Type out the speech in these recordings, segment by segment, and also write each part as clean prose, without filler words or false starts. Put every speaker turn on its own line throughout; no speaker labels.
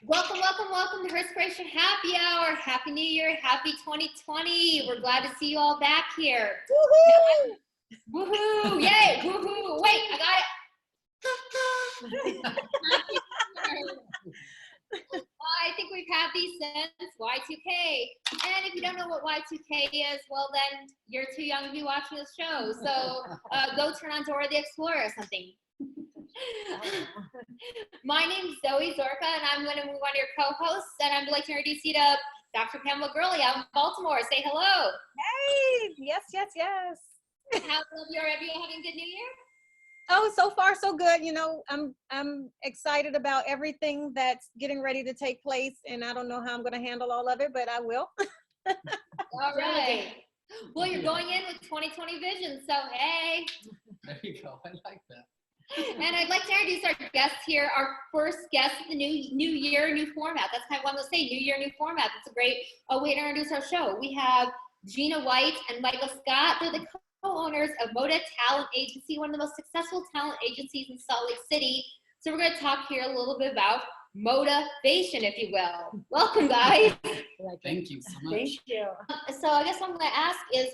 Welcome, welcome, welcome to Herspiration Happy Hour. Happy New Year, happy 2020. We're glad to see you all back here.
Woohoo!
Woohoo! Yay! Woohoo! Wait, I got it. I think we've had these since Y2K. And if you don't know what Y2K is, well then you're too young to be watching this show. So go turn on Dora the Explorer or something. My name's Zoe Zorka, and I'm going to move on to your co-hosts, and I'd like to introduce you to Dr. Pamela Gurley out in Baltimore. Say hello.
Hey, yes.
How's you? Are you having a good New Year?
Oh, so far so good. You know, I'm excited about everything that's getting ready to take place, and I don't know how I'm going to handle all of it, but I will.
All right. Well, you're going in with 2020 vision, so hey.
There you go. I like that.
And I'd like to introduce our guest here, our first guest of the new year, new format. That's kind of what I'm going to say, new year, new format. That's a great way to introduce our show. We have Gina White and Michael Scott. They're the co-owners of Moda Talent Agency, one of the most successful talent agencies in Salt Lake City. So we're going to talk here a little bit about motivation, if you will. Welcome, guys.
Thank you so much.
Thank you.
So I guess what I'm going to ask is,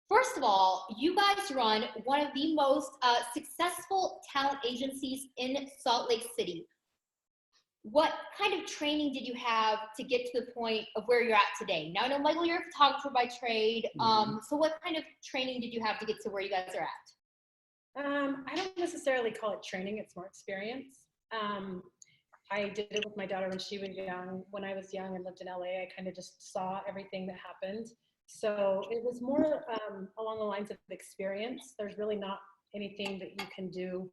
first of all, you guys run one of the most successful talent agencies in Salt Lake City. What kind of training did you have to get to the point of where you're at today? Now, I know, Michael, you're a photographer by trade. So what kind of training did you have to get to where you guys are at?
I don't necessarily call it training. It's more experience. I did it with my daughter when she was young. When I was young and lived in LA, I kind of just saw everything that happened. So it was more along the lines of experience. There's really not anything that you can do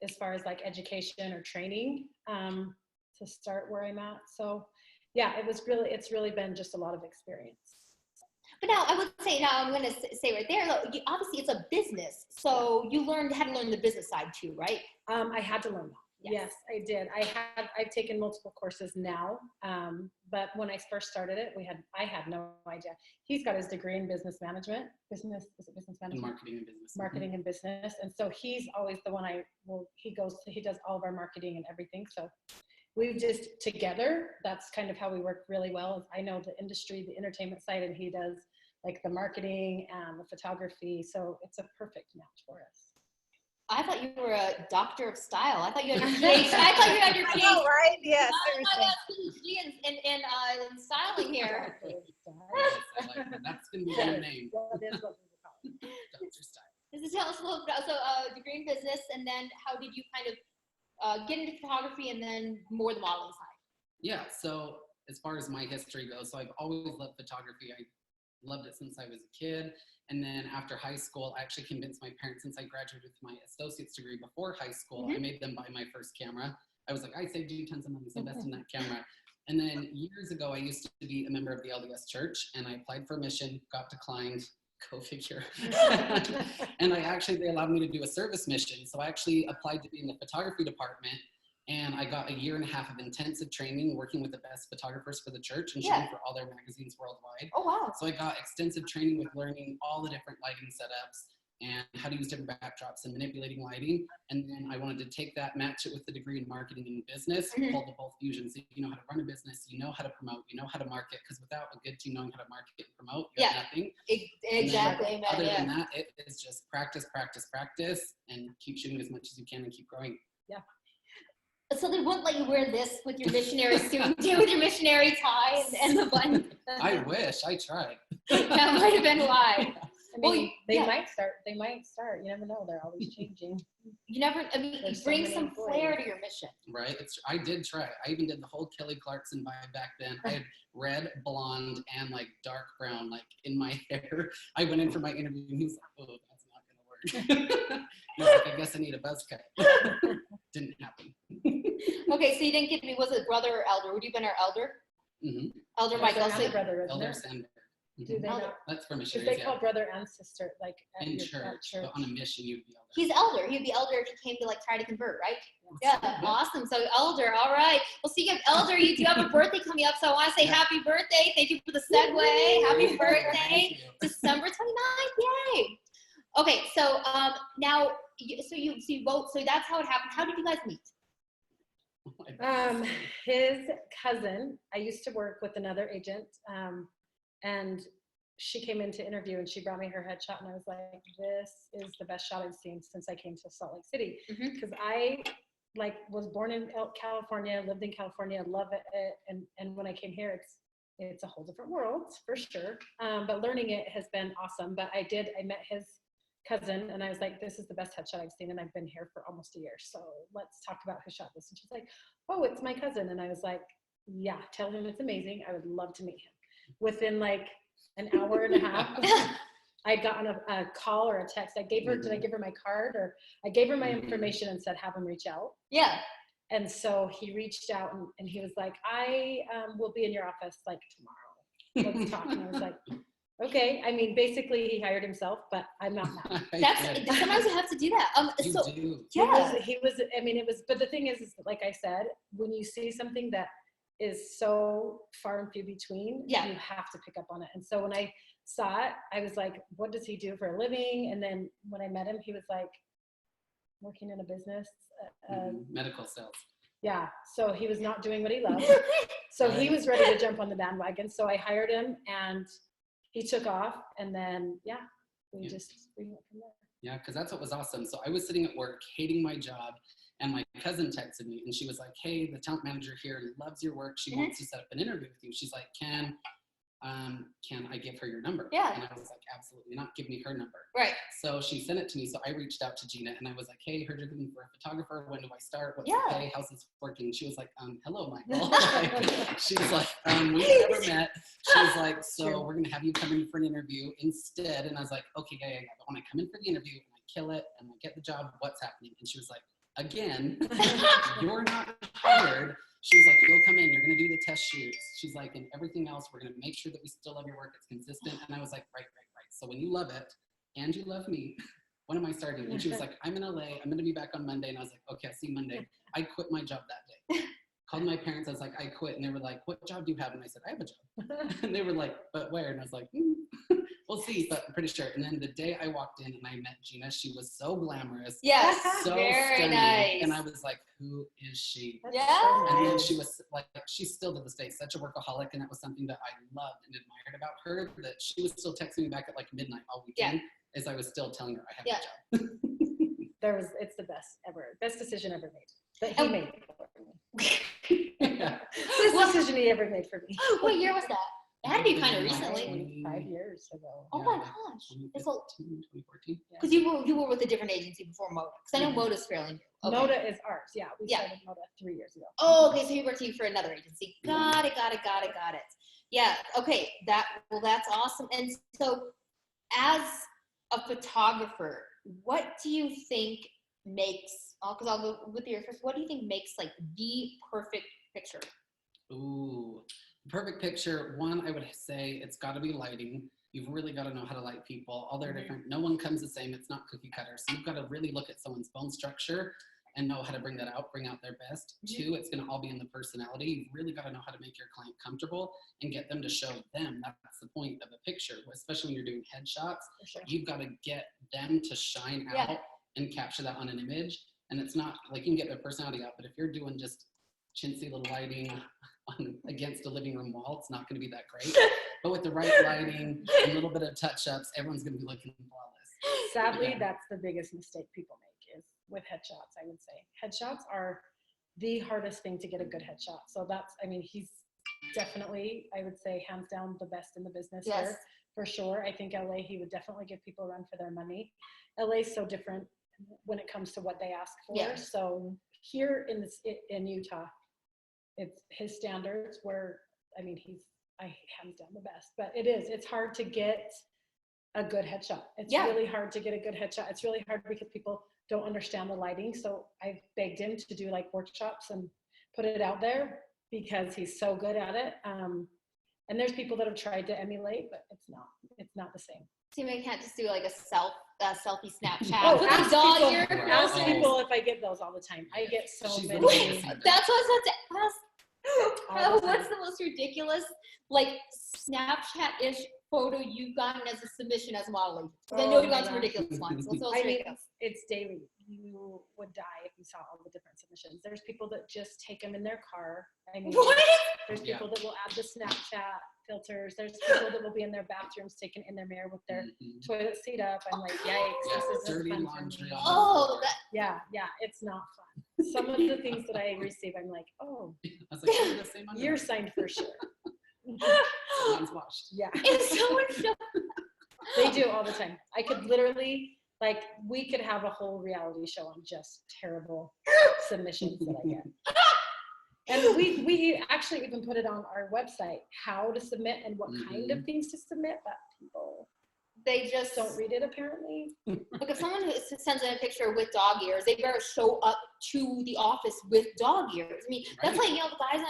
as far as like education or training to start where I'm at. So yeah, it's really been just a lot of experience.
But now I would say, now I'm going to say right there, though, obviously it's a business. So you had to learn the business side too, right?
I had to learn that. Yes, I did. I've taken multiple courses now, but when I first started it, I had no idea. He's got his degree in business management, business management?
Marketing and business.
Marketing and business. And so he's always the one he does all of our marketing and everything. So we've just together, that's kind of how we work really well. I know the industry, the entertainment side, and he does like the marketing and the photography. So it's a perfect match for us.
I thought you were a doctor of style. I thought you had your PhD. I thought you had your PhD.
Oh, right? Yes.
PhD in styling here.
That's going to be their name.
That is what we would call it.
Dr. Style.
This is tell us a little bit. So, degree in business, and then how did you kind of get into photography, and then more the modeling side?
Yeah. So as far as my history goes, so I've always loved photography. I loved it since I was a kid. And then after high school, I actually convinced my parents, since I graduated with my associate's degree before high school, I made them buy my first camera. I was like, I saved you tons of money, so invest in that camera. And then years ago, I used to be a member of the LDS Church, and I applied for a mission, got declined, go figure. And they allowed me to do a service mission. So I actually applied to be in the photography department. And I got a year and a half of intensive training working with the best photographers for the church and shooting for all their magazines worldwide.
Oh, wow.
So I got extensive training with learning all the different lighting setups and how to use different backdrops and manipulating lighting. And then I wanted to take that, match it with the degree in marketing and business, pull the both fusions. So you know how to run a business, you know how to promote, you know how to market, because without a good team knowing how to market and promote, you have nothing.
Exactly.
Other than that, it is just practice, and keep shooting as much as you can and keep growing.
Yeah.
So they wouldn't let you wear this with your missionary suit, with your missionary tie and the button.
I wish. I tried.
That might have been why.
I mean, they might start. You never know. They're always changing.
You never. I mean, bring some flair to your mission.
Right. I did try. I even did the whole Kelly Clarkson vibe back then. I had red, blonde, and like dark brown, like in my hair. I went in for my interview, and he was like, "Oh, that's not gonna work." He's like, "I guess I need a buzz cut." Didn't happen.
Okay, so you didn't get me. Was it brother or elder? Would you have been our elder? Elder Michael.
So brother,
Elder Sandberg.
Do they not?
That's for
Because
missionaries.
they call brother and sister like
in church, but on a mission, you'd be elder.
He's elder. He'd be elder if he came to like try to convert, right? Yeah, awesome. So elder, all right. Well, speaking of elder, you do have a birthday coming up, so I want to say happy birthday. Thank you for the segue. Happy birthday, December 29th. Yay! Okay, so now, so you vote. So that's how it happened. How did you guys meet?
I
His cousin, I used to work with another agent, and she came in to interview and she brought me her headshot and I was like, this is the best shot I've seen since I came to Salt Lake City. Because I was born in California, lived in California, love it. And when I came here, it's a whole different world for sure. But learning it has been awesome. But I met his cousin and I was like, this is the best headshot I've seen and I've been here for almost a year. So let's talk about who shot this. And she's like, oh, it's my cousin. And I was like, yeah, tell him it's amazing. I would love to meet him. Within like an hour and a half, I'd gotten a call or a text. Did I give her my card? Or I gave her my information and said, have him reach out.
Yeah.
And so he reached out and he was like, I will be in your office like tomorrow. Let's talk. And I was like, okay. I mean, basically he hired himself, but I'm not now.
Sometimes you have to do that.
You do.
Yeah.
But the thing is like I said, when you see something that is so far and few between, you have to pick up on it. And so when I saw it, I was like, what does he do for a living? And then when I met him, he was like working in a business.
Medical sales.
Yeah. So he was not doing what he loved. So he was ready to jump on the bandwagon. So I hired him and he took off. And then, we went from there.
Yeah, because that's what was awesome. So I was sitting at work, hating my job. And my cousin texted me and she was like, hey, the talent manager here loves your work. She wants to set up an interview with you. She's like, can I give her your number?
Yeah.
And I was like, absolutely not. Give me her number.
Right.
So she sent it to me. So I reached out to Gina and I was like, hey, heard you're looking for a photographer. When do I start? What's the pay? How's this working? She was like, hello, Michael. She was like, we've never met. She was like, so we're going to have you come in for an interview instead. And I was like, okay, yeah. But when I come in for the interview and I kill it and I get the job, what's happening? And she was like, again, you're not hired. She was like, you'll come in, you're going to do the test shoots. She's like, and everything else, we're going to make sure that we still love your work. It's consistent. And I was like, right. So when you love it and you love me, when am I starting? And she was like, I'm in LA. I'm going to be back on Monday. And I was like, okay, I'll see you Monday. I quit my job that day. Called my parents. I was like, I quit. And they were like, what job do you have? And I said, I have a job. And they were like, but where? And I was like, we'll see, but I'm pretty sure. And then the day I walked in and I met Gina, she was so glamorous.
Yes,
so
very
stunning.
nice.
And I was like, who is she?
Yeah.
And then she was like, she's still to this day such a workaholic, and that was something that I loved and admired about her, that she was still texting me back at like midnight all weekend as I was still telling her I have a job.
It's the best decision ever made. That he made for me. Best decision he ever made for me.
What year was that? It had to be kind of recently.
25 years ago.
Oh my gosh.
2014.
Because you were with a different agency before Moda. Because I know Moda's fairly new. Okay.
Moda is ours. Yeah, we started Moda 3 years ago.
Oh, okay. So you worked for another agency. Got it. Yeah. Okay. That's awesome. And so, as a photographer, what do you think makes? Because I'll go with your first. What do you think makes like the perfect picture?
Ooh. Perfect picture. One, I would say it's got to be lighting. You've really got to know how to light people. All they're different. No one comes the same. It's not cookie cutter. So you've got to really look at someone's bone structure and know how to bring that out, bring out their best. Two, it's going to all be in the personality. You've really got to know how to make your client comfortable and get them to show them. That's the point of a picture, especially when you're doing headshots.
Sure.
You've got to get them to shine out and capture that on an image. And it's not like you can get their personality out, but if you're doing just chintzy little lighting against a living room wall, it's not going to be that great. But with the right lighting and a little bit of touch-ups, everyone's going to be looking flawless.
Sadly, that's the biggest mistake people make is with headshots, I would say. Headshots are the hardest thing to get a good headshot. So he's definitely, I would say, hands down the best in the business here, for sure. I think LA, he would definitely give people a run for their money. LA is so different when it comes to what they ask for. Yeah. So here in Utah, it's his standards where, he's hands down the best, but it's hard to get a good headshot. It's really hard to get a good headshot. It's really hard because people don't understand the lighting. So I've begged him to do like workshops and put it out there because he's so good at it. And there's people that have tried to emulate, but it's not the same.
So you can't just do like a selfie Snapchat.
Ask people if I get those all the time. I get so many.
That's what I was about to ask. What's the most ridiculous, like, Snapchat-ish photo you've gotten as a submission as a model agent? Because I know you've gotten some ridiculous ones. Let's
I mean,
ridiculous.
it's daily. You would die if you saw all the different submissions. There's people that just take them in their car. I mean,
What?
there's people that will add the Snapchat filters. There's people that will be in their bathrooms taking in their mirror with their toilet seat up. I'm like, yikes, this isn't
dirty
fun for
laundry
me.
on
Oh, that,
Yeah, it's not fun. Some of the things that I receive, I'm like, oh,
I was like, oh, the same
you're signed for sure.
Someone's washed.
Yeah.
if someone showed
They do all the time. I could literally, like, we could have a whole reality show on just terrible submissions that I get. And we actually even put it on our website, how to submit and what kind of things to submit, but people
they just
don't read it apparently.
Like if someone sends in a picture with dog ears, they better show up to the office with dog ears. I mean, that's like, you know, guys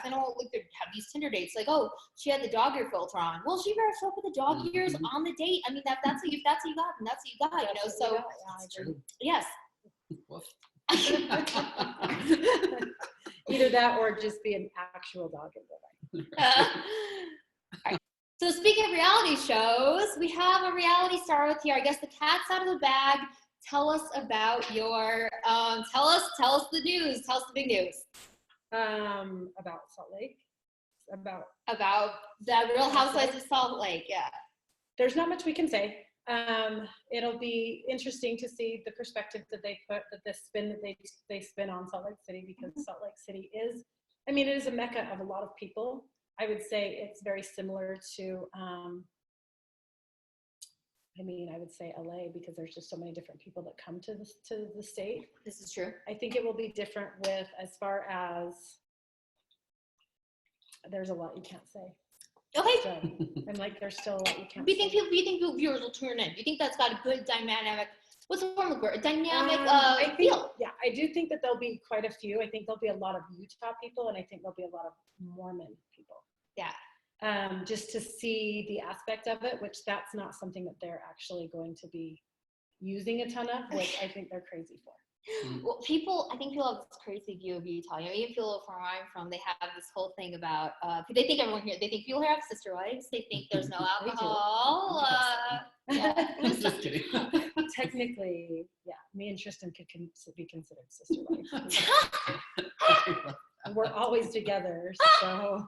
I know like they have these Tinder dates, like, oh, she had the dog ear filter on. Well, she better show up with the dog ears on the date. I mean, that's what you got, then that's what you got, you know. So
That's true.
yes.
Woof.
Either that or just be an actual dog in real life.
All right. So speaking of reality shows, we have a reality star with here. I guess the cat's out of the bag. Tell us about your, tell us the news. Tell us the big news.
About Salt Lake. About
the Real Housewives of Salt Lake. Yeah.
There's not much we can say. It'll be interesting to see the perspective that they put, that the spin that they spin on Salt Lake City, because Salt Lake City is, I mean, it is a mecca of a lot of people. I would say it's very similar to, I would say LA, because there's just so many different people that come to the state.
This is true.
I think it will be different with, as far as, there's a lot you can't say.
Okay.
So I'm like, there's still a lot you can't
Do you
say.
think viewers will tune in? Do you think that's got a good dynamic? What's the word? A dynamic
I think,
feel?
yeah, I do think that there'll be quite a few. I think there'll be a lot of Utah people, and I think there'll be a lot of Mormon people.
Yeah.
Just to see the aspect of it, which that's not something that they're actually going to be using a ton of, which I think they're crazy for.
Well, I think people have this crazy view of Utah. You know, even people from where I'm from, they have this whole thing about, they think people here have sister wives. They think there's no alcohol. Yeah.
Just kidding.
Technically, yeah, me and Tristan could be considered sister wives. We're always together, so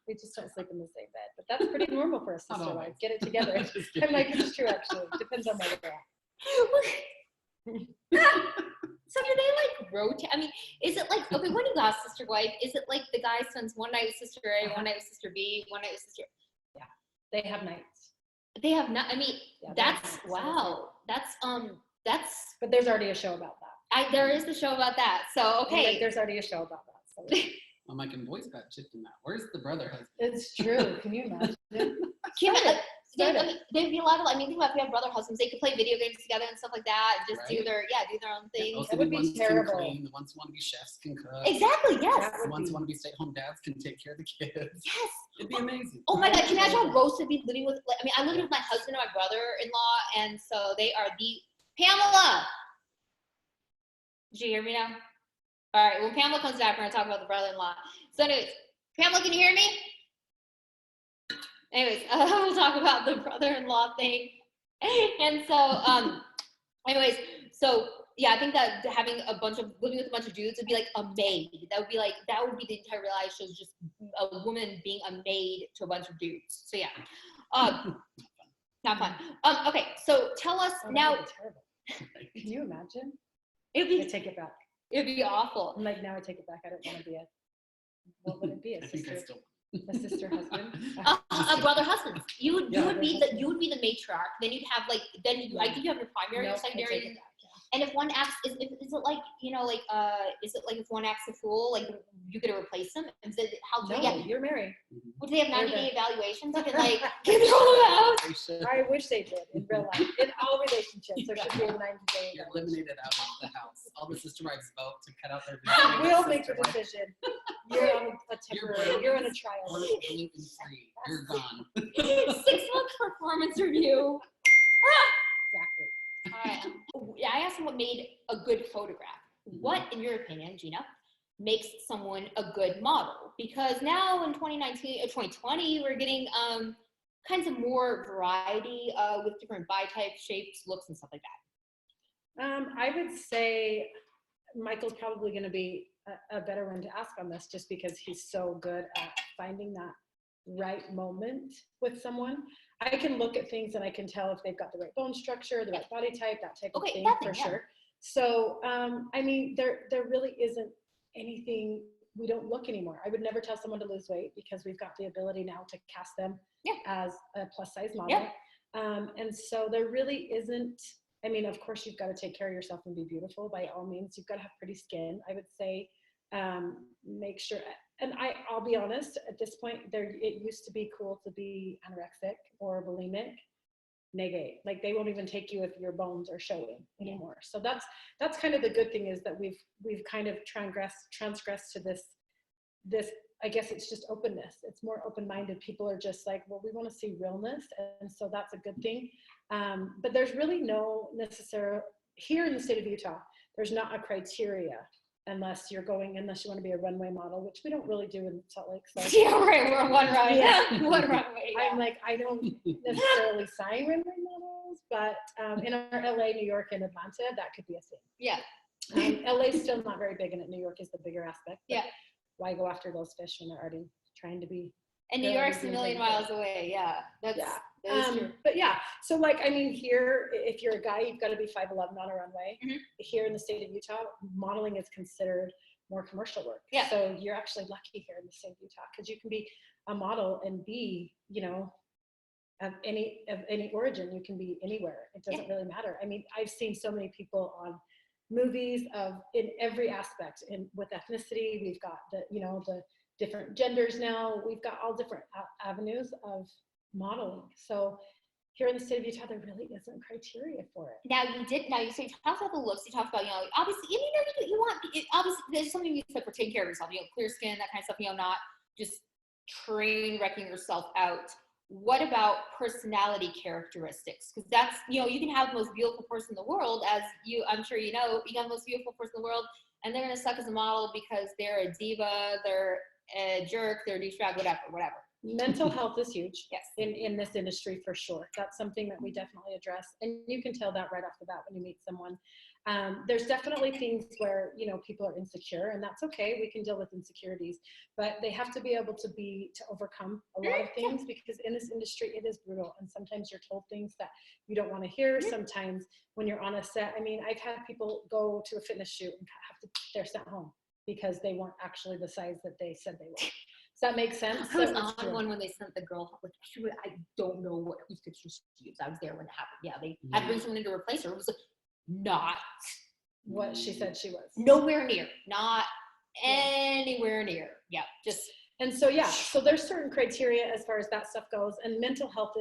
we just don't sleep in the same bed. But that's pretty normal for a sister wife. Get it together. I'm like, it's true, actually. Depends on where they're at.
So do they like rotate? I mean, is it like, okay, when you got a sister wife, is it like the guy spends one night with sister A, one night with sister B, one night with sister?
Yeah, they have nights.
They have not. I mean,
Yeah,
that's
wow.
That's
But there's already a show about that.
There is the show about that. So okay.
Like, there's already a show about that. So
I'm like, and boys got chipped in that. Where's the brother husband?
it's true. Can you imagine?
They'd be a lot of, I mean, think about if you have brother husbands, they could play video games together and stuff like that, and just do
Right.
their own thing.
Those
That would
the
be
ones
terrible.
Can clean, the ones who want to be chefs can cook.
Exactly, yes.
The ones who want to be stay-at-home dads can take care of the kids.
Yes.
It'd be amazing.
Oh my God, can you imagine how gross it'd be living with, like, I mean, I live with my husband and my brother-in-law, and so they are Pamela! Did you hear me now? All right, when Pamela comes back, we're gonna talk about the brother-in-law. So anyways, Pamela, can you hear me? Anyways, we'll talk about the brother-in-law thing. And so, anyways, so yeah, I think that living with a bunch of dudes would be like a maid. That would be the entire reality show, is just a woman being a maid to a bunch of dudes. So yeah, not fun. Okay, so tell us now.
That would be terrible. Can you imagine?
It'd
I
be
take it back.
awful.
I'm like, now I take it back. I don't want to be what would it be?
I think I still.
A sister husband?
A brother husband. You would be
brother
the matriarch. Then you'd have I think you have your primary, your secondary. And if one acts, is it like, you know, like, is it like if one acts a fool, like you could replace them? Is it how?
No,
yeah.
you're married.
Would they have 90-day evaluations? You can like get it all out.
I wish they did in real life. In all relationships, there should be a 90-day.
You're eliminated out of the house. All the sister wives vote to cut out their.
We'll make the decision. You're on a temporary. You're in a trial.
Gluten-free. You're gone.
6-month performance review.
Exactly.
All right. I asked him what made a good photograph. What, in your opinion, Gina, makes someone a good model? Because now in 2020, we're getting kinds of more variety with different body types, shapes, looks, and stuff like that.
I would say Michael's probably going to be a better one to ask on this, just because he's so good at finding that right moment with someone. I can look at things and I can tell if they've got the right bone structure, the right body type, that type of thing, for sure. So, I mean, there really isn't anything. We don't look anymore. I would never tell someone to lose weight, because we've got the ability now to cast them as a plus size model. And so there really isn't, I mean, of course you've got to take care of yourself and be beautiful by all means. You've got to have pretty skin. I would say, make sure, and I'll be honest, at this point, it used to be cool to be anorexic or bulimic. Negate, like they won't even take you if your bones are showing anymore. So that's kind of the good thing, is that we've kind of transgressed to this, I guess it's just openness. It's more open-minded. People are just like, well, we want to see realness, and so that's a good thing. But there's really no necessary, here in the state of Utah, there's not a criteria unless you want to be a runway model, which we don't really do in Salt Lake. So.
Yeah, right. We're one runway. One runway.
I'm like, I don't necessarily sign runway models, but in our LA, New York, and Atlanta, that could be a thing.
Yeah.
LA's still not very big in it. New York is the bigger aspect.
Yeah.
Why go after those fish when they're already trying to be?
And New York's a million miles away. Yeah. That is true.
But yeah, so like, I mean, here, if you're a guy, you've got to be 5'11" on a runway.
Mm-hmm.
Here in the state of Utah, modeling is considered more commercial work.
Yeah.
So you're actually lucky here in the state of Utah, because you can be a model and be, of any origin. You can be anywhere. It doesn't really matter. I mean, I've seen so many people on movies in every aspect, and with ethnicity, we've got the different genders now. We've got all different avenues of modeling. So here in the state of Utah, there really isn't criteria for it.
Now you talked about the looks. You talked about, obviously, you want, obviously, there's something you said for taking care of yourself, clear skin, that kind of stuff, not just train wrecking yourself out. What about personality characteristics? Because that's, you can have the most beautiful person in the world, I'm sure you can have the most beautiful person in the world, and they're going to suck as a model because they're a diva, they're a jerk, they're a douchebag, whatever.
Mental health is huge.
Yes.
In this industry, for sure. That's something that we definitely address, and you can tell that right off the bat when you meet someone. There's definitely things where people are insecure, and that's okay. We can deal with insecurities, but they have to be able to overcome a lot of things, because in this industry it is brutal, and sometimes you're told things that you don't want to hear. Sometimes when you're on a set, I mean, I've had people go to a fitness shoot and they're sent home because they weren't actually the size that they said they were. Does that make sense?
I was on one when they sent the girl, I don't know what picture she used. I was there when it happened. Yeah, they had to bring someone in to replace her. It was not
what she said she was.
Nowhere near. Not anywhere near. Yeah, just.
And so, so there's certain criteria as far as that stuff goes. And mental health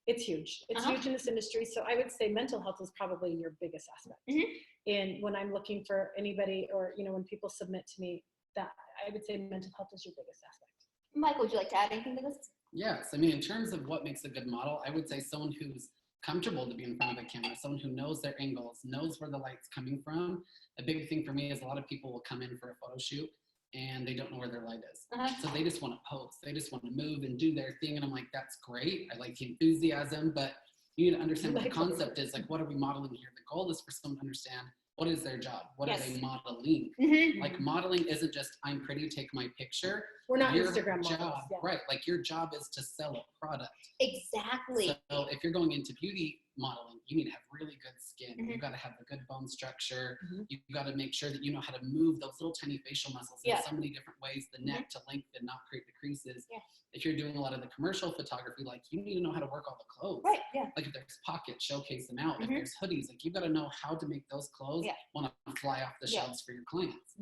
it's huge. It's huge in this industry. So I would say mental health is probably your biggest aspect. And when I'm looking for anybody, or, when people submit to me, that I would say mental health is your biggest aspect.
Michael, would you like to add anything to this?
Yes. I mean, in terms of what makes a good model, I would say someone who's comfortable to be in front of a camera, someone who knows their angles, knows where the light's coming from. A big thing for me is a lot of people will come in for a photo shoot and they don't know where their light is. So they just want to pose. They just want to move and do their thing. And I'm like, that's great. I like the enthusiasm, but you need to understand what the concept is. Like, what are we modeling here? The goal is for someone to understand what is their job? What are they modeling? Like, modeling isn't just, I'm pretty, take my picture.
We're not Instagram models.
Right. Like, your job is to sell a product.
Exactly.
So if you're going into beauty modeling, you need to have really good skin. You've got to have a good bone structure. You've got to make sure that you know how to move those little tiny facial muscles in so many different ways, the neck to lengthen, not create the creases. If you're doing a lot of the commercial photography, like, you need to know how to work all the clothes.
Right.
Like, if there's pockets, showcase them out. If there's hoodies, like, you've got to know how to make those clothes want to fly off the shelves for your clients.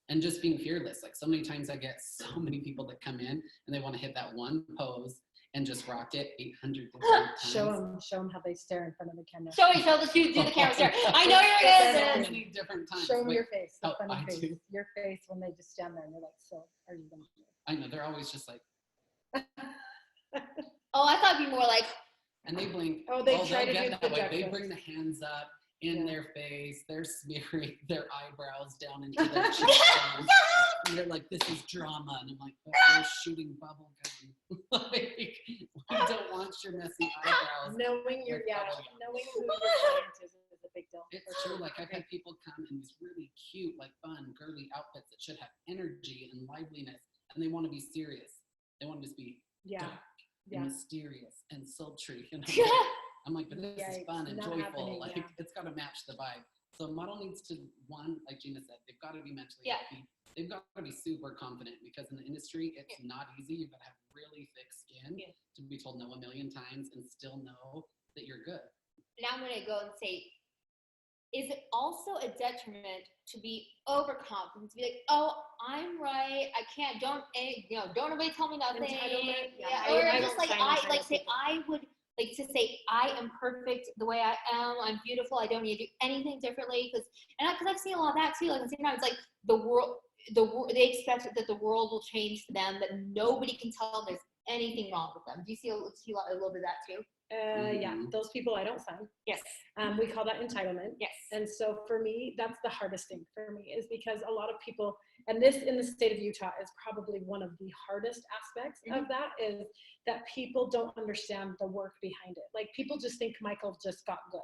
And just being fearless. Like, so many times I get so many people that come in and they want to hit that one pose and just rock it 800 different times.
Show them how they stare in front of the camera.
Do the camera stare. I know you're
so many different times.
Show them your face.
I
face.
do.
Your face when they just stand there and you're like, so are you going to do it?
I know, they're always just like.
Oh, I thought it'd be more like.
And they blink.
Oh, they try to do
that way. They bring the hands up in their face. They're smearing their eyebrows down into their cheekbones. they're like, this is drama. And I'm like, but they're shooting bubble gum. Like, we don't want your messy eyebrows.
Knowing
with bubble gum.
knowing who your client is a big deal.
It's true. Like, I've had people come in these really cute, like fun, girly outfits that should have energy and liveliness, and they want to be serious. They want to just be dark and mysterious and sultry. And I'm like, but this is fun and joyful. Like, it's got to match the vibe. So a model needs to, one, like Gina said, they've got to be mentally healthy. They've got to be super confident, because in the industry, it's not easy. You've got to have really thick skin to be told no a million times and still know that you're good.
Now I'm going to go and say, is it also a detriment to be overconfident, to be like, oh, I'm right, I can't, don't nobody tell me nothing.
Entitlement.
Or just like, I would like to say, I am perfect the way I am, I'm beautiful, I don't need to do anything differently, because I've seen a lot of that too. Like, it's like the world, they expect that the world will change for them, that nobody can tell them there's anything wrong with them. Do you see a little bit of that too?
Yeah, those people I don't sign.
Yes.
We call that entitlement.
Yes.
And so for me, that's the hardest thing for me, is because a lot of people, and this in the state of Utah is probably one of the hardest aspects of that, is that people don't understand the work behind it. Like, people just think Michael just got good.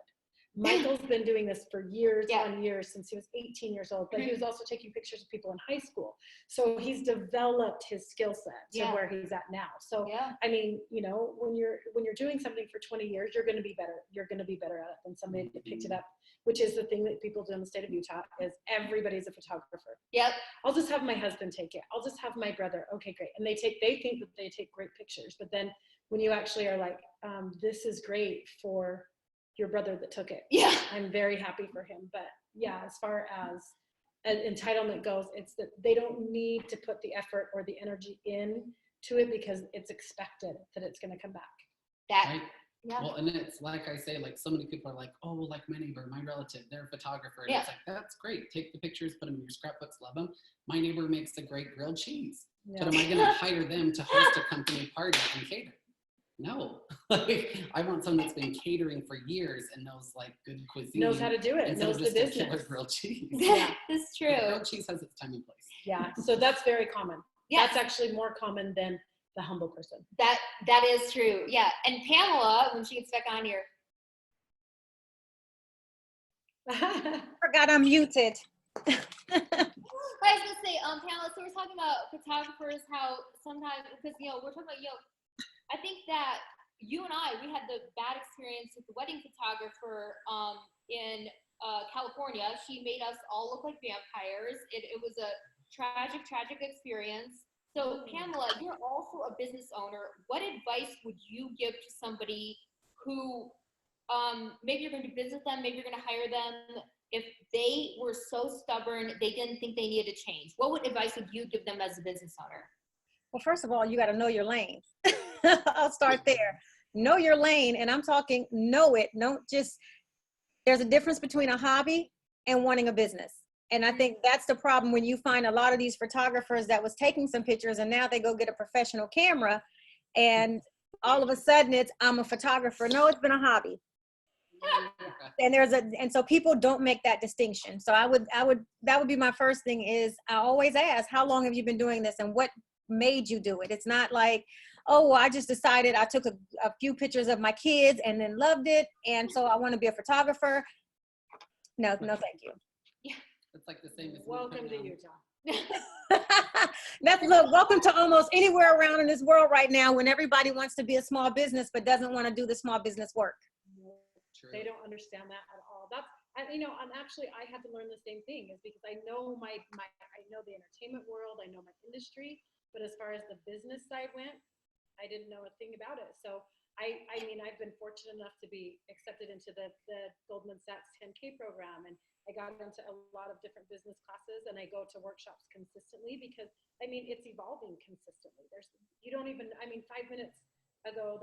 Michael's been doing this for years on years, since he was 18 years old, but he was also taking pictures of people in high school. So he's developed his skill set to where he's at now. So, I mean, you know, when you're doing something for 20 years, you're going to be better. You're going to be better at it than somebody that picked it up, which is the thing that people do in the state of Utah, is everybody's a photographer.
Yep.
I'll just have my husband take it. I'll just have my brother. Okay, great. And they think that they take great pictures, but then when you actually are like, this is great for your brother that took it. Yeah. I'm very happy for him. But yeah, as far as entitlement goes, it's that they don't need to put the effort or the energy in to it, because it's expected that it's going to come back.
Right? Yeah. Well, and it's like I say, like, so many people are like, oh, like my neighbor, my relative, they're a photographer. And it's like, that's great. Take the pictures, put them in your scrapbooks, love them. My neighbor makes a great grilled cheese. But am I going to hire them to host a company party and cater? No. Like, I want someone that's been catering for years and knows, like, good cuisine.
Knows how to do it. Knows the business.
Killer grilled cheese.
Yeah, that's true.
Grilled cheese has its time and place.
Yeah, so that's very common. Yes. That's actually more common than the humble person.
That is true. Yeah, and Pamela, when she gets back on here.
Forgot I'm muted.
I was gonna say, Pamela, so we're talking about photographers, how sometimes, because, you know, we're talking about, you know, I think that you and we had the bad experience with the wedding photographer in California. She made us all look like vampires. It was a tragic experience. So Pamela, you're also a business owner. What advice would you give to somebody who maybe you're going to do business with them, maybe you're going to hire them, if they were so stubborn, they didn't think they needed to change? What advice would you give them as a business owner?
Well, first of all, you got to know your lane. I'll start there. Know your lane. And I'm talking, know it. There's a difference between a hobby and wanting a business. And I think that's the problem when you find a lot of these photographers that was taking some pictures and now they go get a professional camera and all of a sudden I'm a photographer. No, it's been a hobby. And so people don't make that distinction. So that would be my first thing, is I always ask, how long have you been doing this and what made you do it? It's not like, oh, well, I just decided, I took a few pictures of my kids and then loved it, and so I want to be a photographer. No, thank you.
Yeah,
it's like the same as
welcome to Utah.
Look, welcome to almost anywhere around in this world right now, when everybody wants to be a small business but doesn't want to do the small business work.
True.
They don't understand that at all. And actually I had to learn the same thing, is because I know I know the entertainment world, I know my industry, but as far as the business side went, I didn't know a thing about it. So I mean, I've been fortunate enough to be accepted into the Goldman Sachs 10K program, and I got into a lot of different business classes, and I go to workshops consistently, because I mean, it's evolving consistently. 5 minutes ago,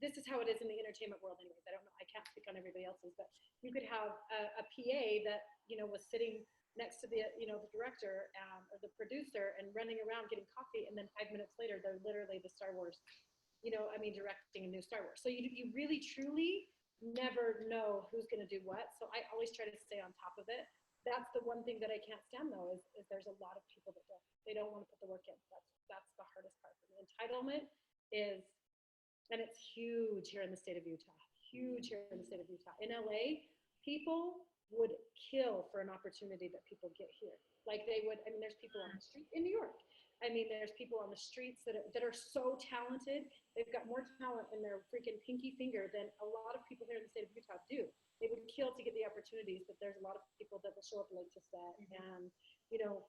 this is how it is in the entertainment world anyways. I don't know, I can't speak on everybody else's, but you could have a PA that, you know, was sitting next to the, you know, the director or the producer and running around getting coffee, and then 5 minutes later they're literally the Star Wars, directing a new Star Wars. So you really truly never know who's going to do what. So I always try to stay on top of it. that's the one thing that I can't stand though, is there's a lot of people that they don't want to put the work in. That's the hardest part. The entitlement is, and it's huge here in the state of Utah, huge here in the state of Utah. In LA, people would kill for an opportunity that people get here. Like they would, I mean, there's people on the street in New York. I mean, there's people on the streets that are so talented. They've got more talent in their freaking pinky finger than a lot of people here in the state of Utah do. They would kill to get the opportunities, but there's a lot of people that will show up late to set and, you know,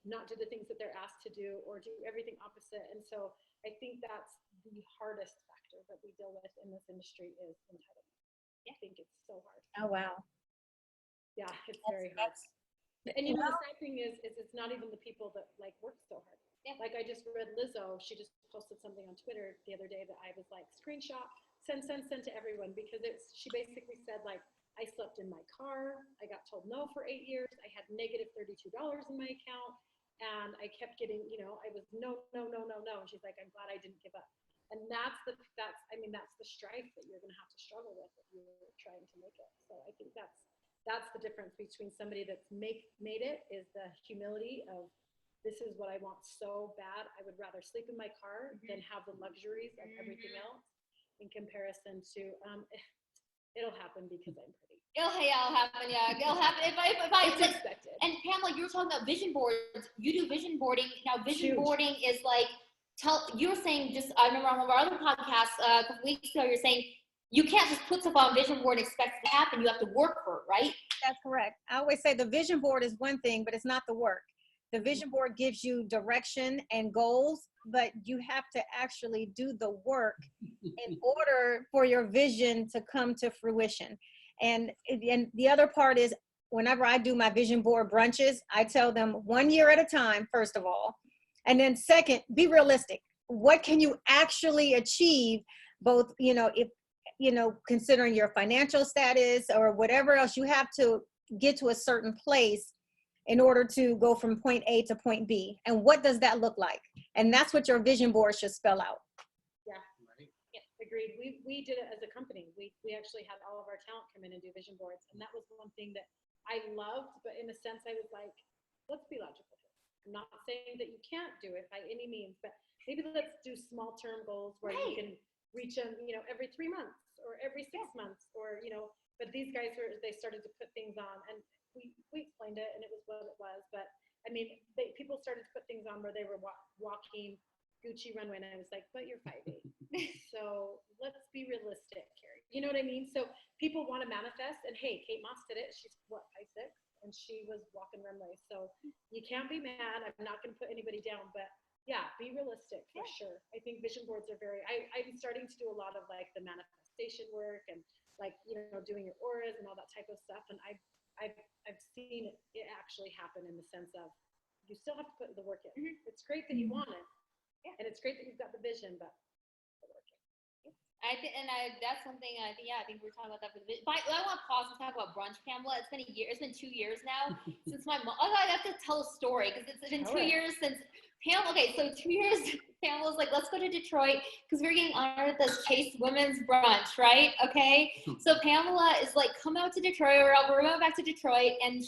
not do the things that they're asked to do or do everything opposite. And so I think that's the hardest factor that we deal with in this industry is entitlement. I think it's so hard.
Oh, wow.
Yeah, it's very hard. And you know, the sad thing is it's not even the people that like work so hard.
Yeah.
Like I just read Lizzo, she just posted something on Twitter the other day that I was like, screenshot, send to everyone, because she basically said like, I slept in my car, I got told no for 8 years, I had negative $32 in my account, and I kept getting, you know, I was no. And she's like, I'm glad I didn't give up. And that's the strife that you're gonna have to struggle with if you're trying to make it. So I think that's the difference between somebody that's made it, is the humility of, this is what I want so bad. I would rather sleep in my car than have the luxuries of everything else, in comparison to, it'll happen because I'm pretty.
It'll happen, yeah. It'll happen. If I
It's expected.
And Pamela, you were talking about vision boards. You do vision boarding. Now, vision boarding is like, you were saying just, I remember on one of our other podcasts a couple weeks ago, you're saying, you can't just put stuff on vision board and expect it to happen. You have to work for it, right?
That's correct. I always say the vision board is one thing, but it's not the work. The vision board gives you direction and goals, but you have to actually do the work in order for your vision to come to fruition. And the other part is, whenever I do my vision board brunches, I tell them 1 year at a time, first of all. And then second, be realistic. What can you actually achieve, both, you know, if, you know, considering your financial status or whatever else, you have to get to a certain place in order to go from point A to point B. And what does that look like? And that's what your vision board should spell out.
Yeah, right. Yeah, agreed. We did it as a company. We actually had all of our talent come in and do vision boards. And that was one thing that I loved, but in a sense I was like, let's be logical. I'm not saying that you can't do it by any means, but maybe let's do small term goals where you can reach them, you know, every 3 months or every 6 months, or, you know, but these guys they started to put things on, and we explained it and it was what it was. But I mean, people started to put things on where they were walking Gucci runway, and I was like, but you're 5'8". So let's be realistic, Carrie. You know what I mean? So people want to manifest, and hey, Kate Moss did it. She's what, 5'6", and she was walking runways. So you can't be mad. I'm not going to put anybody down, but yeah, be realistic for sure. I think vision boards are I'm starting to do a lot of like the manifestation work and like, you know, doing your auras and all that type of stuff. And I've seen it actually happen, in the sense of you still have to put the work in. It's great that you want it, and it's great that you've got the vision, but the work in.
That's something I think we're talking about that for the vision. But I want to pause and talk about brunch, Pamela. It's been a year. It's been 2 years now since my mom. Oh, I have to tell a story because it's been 2 years since Pamela. Okay, so 2 years. Pamela was like, let's go to Detroit because we're getting honored at this Chase Women's Brunch, right? Okay, so Pamela is like, come out to Detroit. We're going back to Detroit, and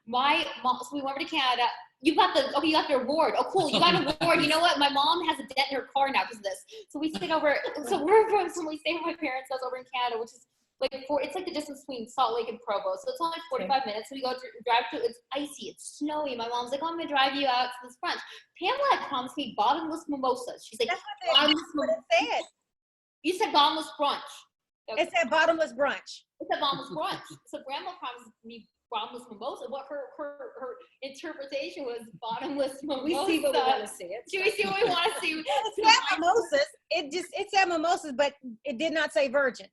my mom. So we went over to Canada. You got the award. Oh, cool. You got an award. You know what? My mom has a dent in her car now because of this. So we stayed over. So we stayed with my parents' house over in Canada, which is like it's like the distance between Salt Lake and Provo. So it's only 45 minutes. So we drive to. It's icy. It's snowy. My mom's like, oh, I'm gonna drive you out to this brunch. Pamela had promised me bottomless mimosas. She's like,
That's what it said.
You said bottomless brunch.
It said bottomless brunch.
It's a bottomless brunch. So Grandma promised me bottomless mimosa. What her interpretation was bottomless mimosa.
We see what we want to see.
Do we see what we want to see?
It said mimosas. It said mimosas, but it did not say virgin.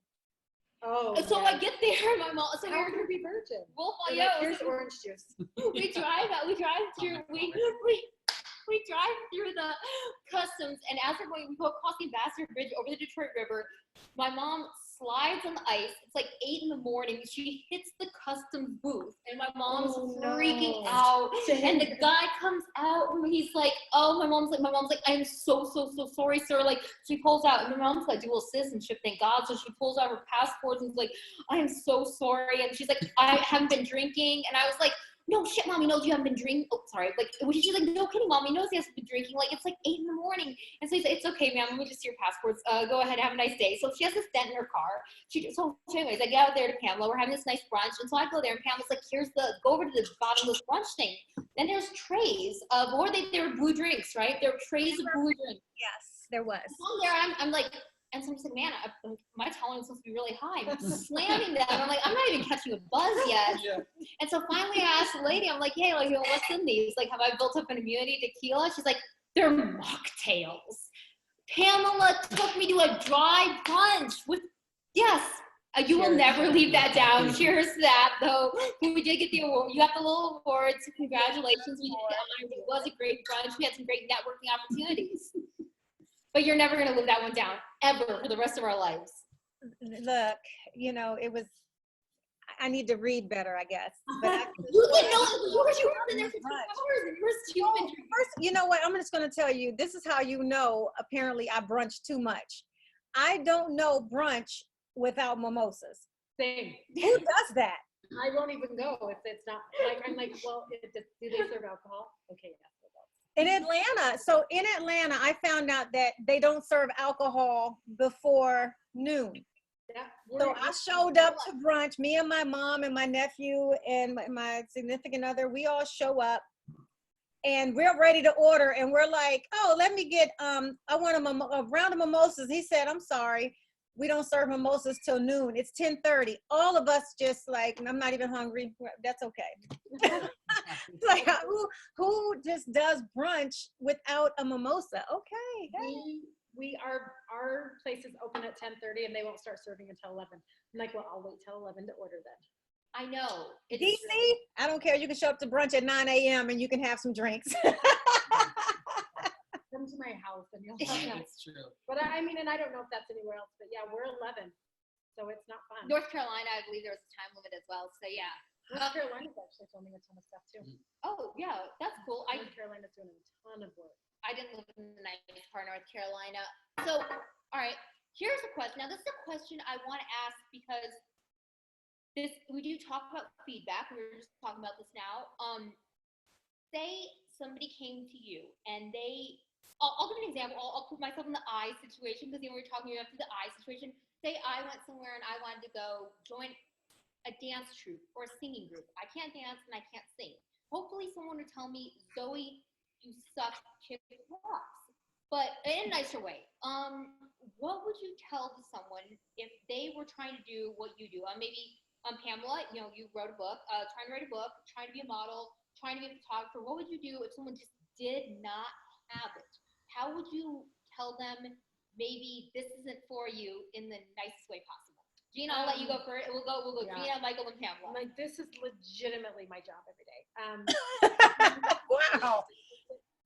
Oh.
So I get there, my mom. So
how could it be virgin?
Well,
here's orange juice.
We drive through. We drive through the customs, and as we're going, we go across the Ambassador Bridge over the Detroit River. My mom slides on the ice. It's like 8 in the morning. She hits the customs booth, and my mom's freaking out. And the guy comes out, and he's like, "Oh," my mom's like, "I am so sorry, sir." Like, she pulls out, and my mom's like dual citizenship, thank God. So she pulls out her passports and is like, "I am so sorry." And she's like, "I haven't been drinking." And I was like, "No shit, Mommy knows you haven't been drinking." Oh, sorry. Like, she's like, "No kidding, Mommy knows he hasn't been drinking. Like, it's like 8 in the morning." And so he's like, "It's okay, ma'am. Let me just see your passports. Go ahead, have a nice day." So she has this dent in her car. So anyways, I get out there to Pamela. We're having this nice brunch. And so I go there, and Pamela's like, go over to the bottom of this brunch thing. Then there's trays of, they were blue drinks, right? There were trays of blue drinks.
Yes, there was.
So there, I'm like, and someone's like, "Man, my tolerance must be really high." I'm slamming them. And I'm like, I'm not even catching a buzz yet.
Yeah.
And so finally I asked the lady, I'm like, "Hey, like, what's in these? Like, have I built up an immunity to tequila?" She's like, "They're mocktails." Pamela took me to a dry brunch with, yes, you will never leave that down. Cheers to that, though. We did get the award. You got the little awards. Congratulations. It was a great brunch. We had some great networking opportunities. But you're never going to live that one down, ever, for the rest of our lives.
Look, it was, I need to read better, I guess. But
You didn't know it was yours. You were in there for 2 hours, and you're stupid.
First, you know what? I'm just going to tell you, this is how you know, apparently, I brunch too much. I don't know brunch without mimosas.
Same.
Who does that?
I won't even go if it's not, like, I'm like, well, do they serve alcohol? Okay, yeah.
In Atlanta, I found out that they don't serve alcohol before noon.
Yeah,
So I showed up to brunch, me and my mom and my nephew and my significant other, we all show up and we're ready to order. And we're like, "Oh, let me get, I want a round of mimosas." He said, "I'm sorry, we don't serve mimosas till noon. It's 10:30. All of us just like, "I'm not even hungry. That's okay." Like, who just does brunch without a mimosa? Okay.
Hey. Our place is open at 10:30 and they won't start serving until 11. I'm like, well, I'll wait till 11 to order then.
I know.
DC, I don't care. You can show up to brunch at 9 a.m. and you can have some drinks.
Come to my house and you'll have that.
It's true.
But I mean, and I don't know if that's anywhere else, but yeah, we're 11, so it's not fun.
North Carolina, I believe there was a time limit as well. So yeah.
North Carolina's actually filming a ton of stuff too.
Oh yeah, that's cool.
North Carolina's doing a ton of work.
I didn't live in the nice part of North Carolina. So, all right, here's a question. Now, this is a question I want to ask because we do talk about feedback. We were just talking about this now. Say somebody came to you and I'll give an example. I'll put myself in the I situation because we were talking about the I situation. Say I went somewhere and I wanted to go join a dance troupe or a singing group. I can't dance and I can't sing. Hopefully someone would tell me, "Zoe, you suck, kick rocks," but in a nicer way. What would you tell to someone if they were trying to do what you do? Maybe Pamela, you wrote a book, trying to write a book, trying to be a model, trying to be a photographer. What would you do if someone just did not have it? How would you tell them maybe this isn't for you in the nicest way possible? Gina, I'll let you go first. We'll go yeah. Gina, Michael, and Pamela.
Like, this is legitimately my job every day.
Wow.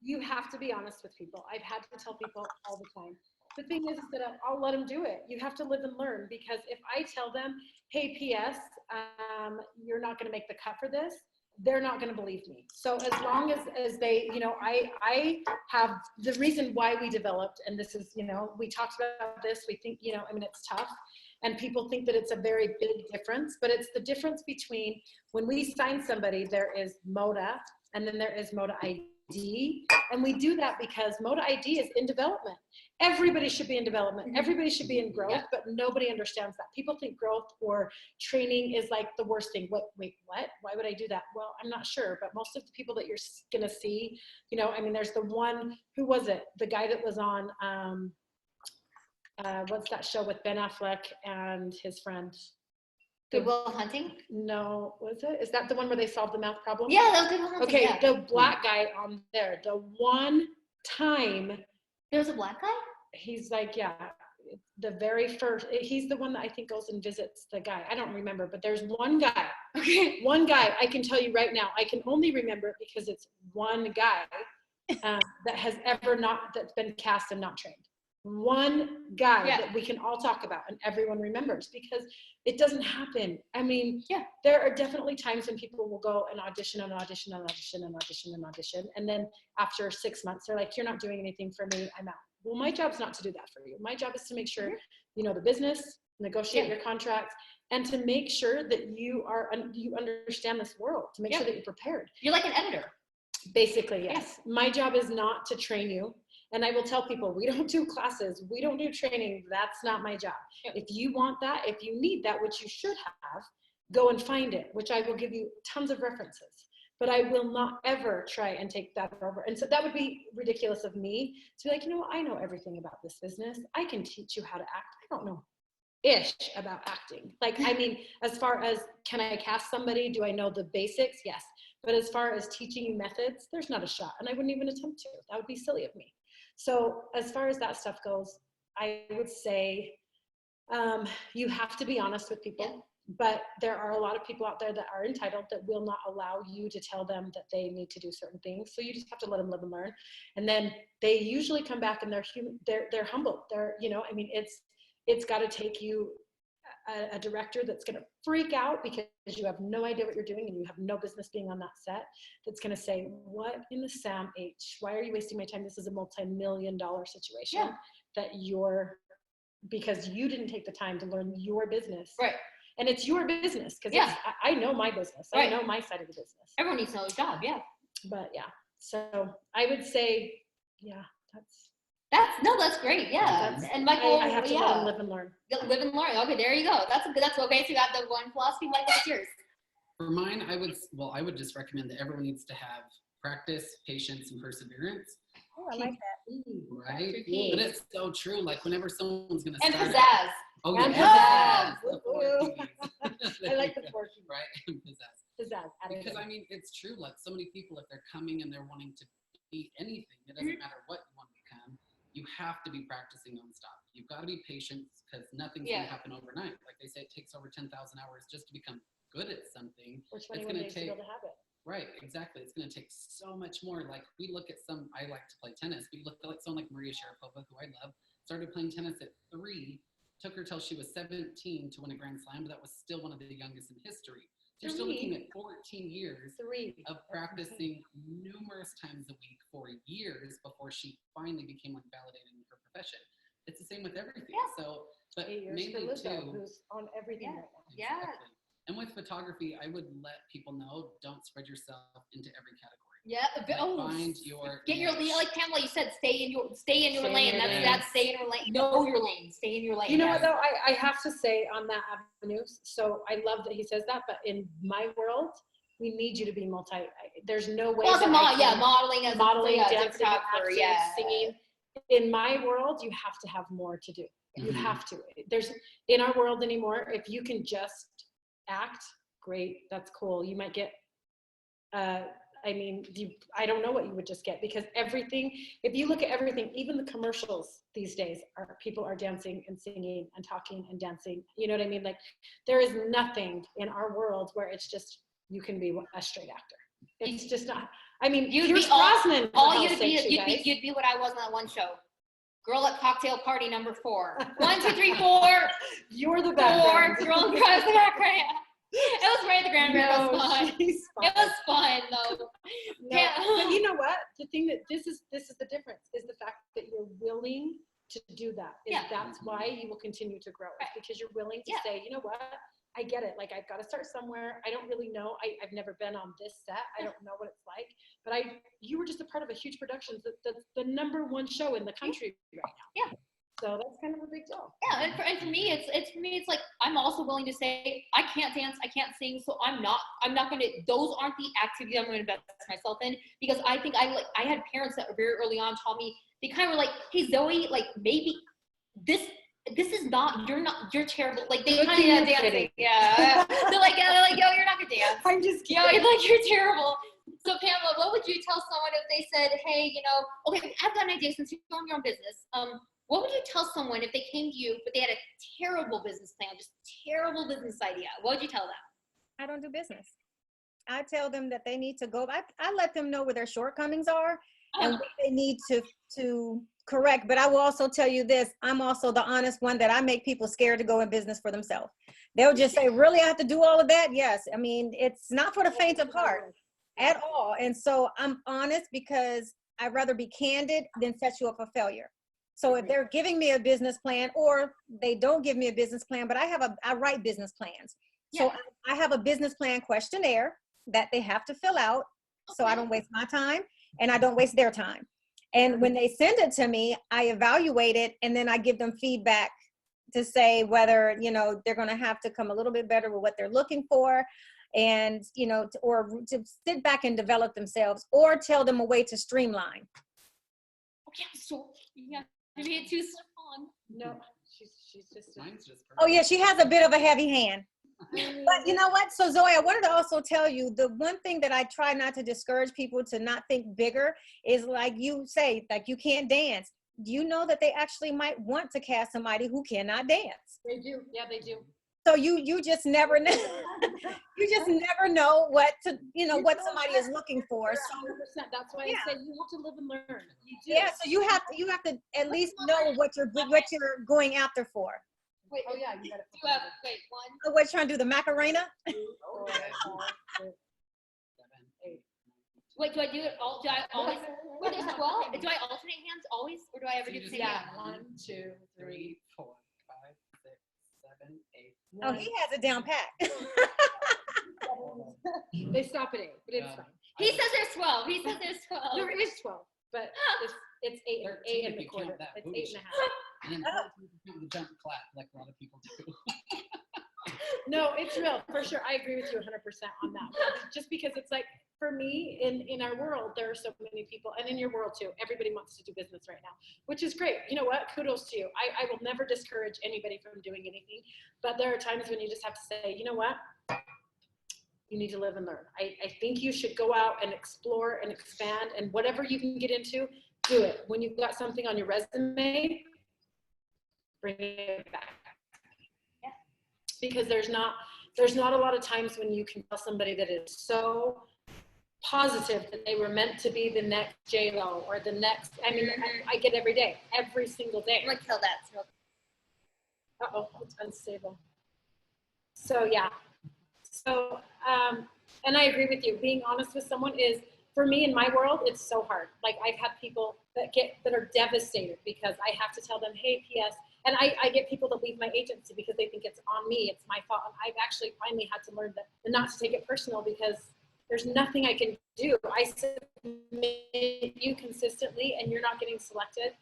You have to be honest with people. I've had to tell people all the time. The thing is that I'll let them do it. You have to live and learn, because if I tell them, "Hey, P.S., you're not going to make the cut for this," they're not going to believe me. So as long as they, I have the reason why we developed, and this is, we talked about this, we think, it's tough. And people think that it's a very big difference, but it's the difference between when we sign somebody, there is MODA, and then there is MODA ID. And we do that because MODA ID is in development. Everybody should be in development. Everybody should be in growth, but nobody understands that. People think growth or training is like the worst thing. Wait, what? Why would I do that? Well, I'm not sure, but most of the people that you're going to see, there's the one, who was it? The guy that was on, what's that show with Ben Affleck and his friend?
Good Will Hunting?
No, was it? Is that the one where they solved the math problem?
Yeah, that was Good Will Hunting.
Okay,
yeah.
The black guy on there, the one time.
There's a black guy?
He's like, yeah, the very first, he's the one that I think goes and visits the guy. I don't remember, but there's one guy. Okay, one guy, I can tell you right now, I can only remember it because it's one guy that has ever that's been cast and not trained. One guy that we can all talk about and everyone remembers, because it doesn't happen. I mean, there are definitely times when people will go and audition and audition and audition and audition and audition. And then after 6 months, they're like, you're not doing anything for me, I'm out. Well, my job's not to do that for you. My job is to make sure you know the business, negotiate your contracts, and to make sure that you understand this world, to make sure that you're prepared.
You're like an editor.
Basically, yes. My job is not to train you. And I will tell people, we don't do classes, we don't do training. That's not my job. If you want that, if you need that, which you should have, go and find it, which I will give you tons of references. But I will not ever try and take that over. And so that would be ridiculous of me to be like, you know, I know everything about this business. I can teach you how to act. I don't know ish about acting. Like, I mean, as far as can I cast somebody? Do I know the basics? Yes. But as far as teaching you methods, there's not a shot. And I wouldn't even attempt to. That would be silly of me. So as far as that stuff goes, I would say you have to be honest with people, but there are a lot of people out there that are entitled that will not allow you to tell them that they need to do certain things. So you just have to let them live and learn. And then they usually come back and they're humble. They're, you know, I mean, it's got to take you a director that's going to freak out because you have no idea what you're doing and you have no business being on that set, that's going to say, what in the Sam H? Why are you wasting my time? This is a multi-million-dollar situation because you didn't take the time to learn your business.
Right.
And it's your business, because I know my business. I know my side of the business.
Everyone needs to know their job,
But so I would say,
that's great. Yeah. And Michael,
I have to let them live and learn.
Live and learn. Okay, there you go. That's okay. So you got the one philosophy. Michael, what's yours?
For mine, I would just recommend that everyone needs to have practice, patience, and perseverance.
Oh, I like that.
Right? But it's so true. Like whenever someone's going to start.
And pizzazz.
Oh,
And
yeah.
I like the four keys.
Right? And pizzazz. Because I mean, it's true. Like so many people, if they're coming and they're wanting to be anything, it doesn't matter what you want to become. You have to be practicing nonstop. You've got to be patient because nothing's going to happen overnight. Like they say, it takes over 10,000 hours just to become good at something.
Or 21 days to be able to have it.
Right, exactly. It's going to take so much more. Like we look at I like to play tennis. We look at like someone like Maria Sharapova, who I love, started playing tennis at 3, took her till she was 17 to win a Grand Slam, but that was still one of the youngest in history. So you're still looking at 14 years of practicing numerous times a week for years before she finally became like validated in her profession. It's the same with everything. Yeah. So, but mainly too,
who's on everything right now.
Exactly. And with photography, I would let people know, don't spread yourself into every category.
Yeah.
Find your
like Pamela, you said, stay in your lane. That's stay in your lane. Know your lane. Stay in your lane.
You know what though? I have to say on that avenue. So I love that he says that, but in my world, we need you to be there's no way.
Well, modeling,
dancing, acting, singing. In my world, you have to have more to do. You have to. There's in our world anymore. If you can just act, great. That's cool. You might get. I don't know what you would just get, because everything, if you look at everything, even the commercials these days people are dancing and singing and talking and dancing. You know what I mean? Like there is nothing in our world where it's just, you can be a straight actor. It's just not, I mean, you'd be Brosnan.
You'd be what I was on that one show. Girl at cocktail party number 4. 1, 2, 3, 4.
You're the background.
4. Girl in the background. It was right at the Grand Prix. It was fun. It was fun though.
But you know what? The thing that this is the difference, is the fact that you're willing to do that. That's why you will continue to grow. It's because you're willing to say, you know what? I get it. Like I've got to start somewhere. I don't really know. I've never been on this set. I don't know what it's like. But you were just a part of a huge production. That's the #1 show in the country right now. Yeah. So that's kind of a big deal.
Yeah, and for me, it's like I'm also willing to say I can't dance, I can't sing, so I'm not going to. Those aren't the activities I'm going to invest myself in, because I think I had parents that were very early on taught me. They kind of were like, hey Zoe, like maybe this is not, you're terrible. Like they kind of dancing. Yeah. They're like, yo, you're not gonna dance.
I'm just kidding.
Yo, like you're terrible. So Pamela, what would you tell someone if they said, hey, okay, I've got an idea since you own your own business. What would you tell someone if they came to you, but they had a terrible business plan, just terrible business idea? What would you tell them?
I don't do business. I tell them that they need to go. I let them know where their shortcomings are, and what they need to correct. But I will also tell you this, I'm also the honest one that I make people scared to go in business for themselves. They'll just say, really, I have to do all of that? Yes. I mean, it's not for the faint of heart at all. And so I'm honest because I'd rather be candid than set you up for failure. So if they're giving me a business plan, or they don't give me a business plan, but I write business plans. So I have a business plan questionnaire that they have to fill out, so I don't waste my time and I don't waste their time. And when they send it to me, I evaluate it, and then I give them feedback to say whether, they're going to have to come a little bit better with what they're looking for, and, or to sit back and develop themselves, or tell them a way to streamline.
Okay, so maybe it's too strong.
No, she's just.
Mine's just
Oh yeah, she has a bit of a heavy hand. But you know what? So Zoe, I wanted to also tell you, the one thing that I try not to discourage people to not think bigger is, like you say, like, you can't dance. Do you know that they actually might want to cast somebody who cannot dance?
They do. Yeah, they do.
So you just never know. You just never know what somebody is looking for. So
100%. That's why I say you have to live and learn. You do.
yeah, so you have to at least know what you're going after for.
Wait,
Oh yeah, you got to.
you have, wait, one.
Oh, what, trying to do the Macarena?
2, 4, 5, 6, 7, 8.
Wait, do I do it all? Do I always? Wait, there's 12. Do I alternate hands always, or do I ever do the same?
Yeah,
hand?
1, 2, 3,
4, 5, 6, 7, 8.
Oh, he has it down pat.
They stop at 8, but it's fine.
He says there's 12. He says there's 12.
There is 12, but it's 8 and
13
a
if you
quarter.
count that
It's
booty
8 and a half.
And then 14 if you count the jump clap, like a lot of people do.
No, it's real, for sure. I agree with you 100% on that. Just because it's like, for me, in our world, there are so many people, and in your world too, everybody wants to do business right now, which is great. You know what? Kudos to you. I will never discourage anybody from doing anything, but there are times when you just have to say, you know what? You need to live and learn. I think you should go out and explore and expand, and whatever you can get into, do it. When you've got something on your resume, bring it back.
Yeah.
Because there's not a lot of times when you can tell somebody that is so positive that they were meant to be the next J-Lo or the next, I mean, I get every day, every single day.
I'm gonna kill that.
Uh-oh, it's unstable. So yeah. So, and I agree with you. Being honest with someone is, for me in my world, it's so hard. Like, I've had people that are devastated because I have to tell them, hey, P.S. And I get people that leave my agency because they think it's on me, it's my fault. And I've actually finally had to learn that, and not to take it personal, because there's nothing I can do. I submit you consistently and you're not getting selected.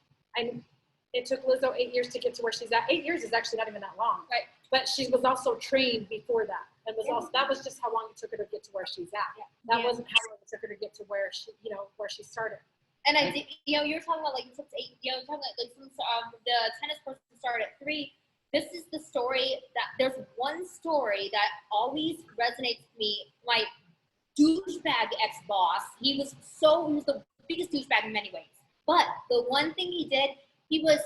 It took Lizzo 8 years to get to where she's at. 8 years is actually not even that long.
Right.
But she was also trained before that. And that was just how long it took her to get to where she's at.
Yeah.
That wasn't how long it took her to get to where she started.
And I think, you're talking about, like, it took 8, talking about, like, since the tennis person started at 3. This is the story there's one story that always resonates with me. My douchebag ex-boss, he was the biggest douchebag in many ways. But the one thing he did, he was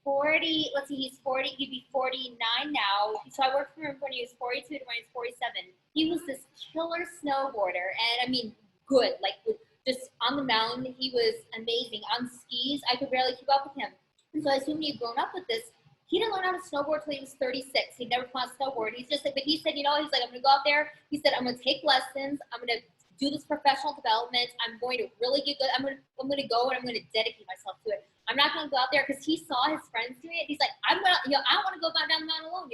40, he's 40, he'd be 49 now. So I worked for him when he was 42 to when he was 47. He was this killer snowboarder, and I mean, good, like, just on the mountain, he was amazing. On skis, I could barely keep up with him. And so I assumed he'd grown up with this. He didn't learn how to snowboard till he was 36. He'd never taught snowboard. He's just like, but he said, he's like, I'm gonna go out there. He said, I'm gonna take lessons. I'm gonna do this professional development. I'm going to really get good. I'm gonna go and I'm gonna dedicate myself to it. I'm not gonna go out there, because he saw his friends doing it. He's like, I don't want to go down the mountain alone,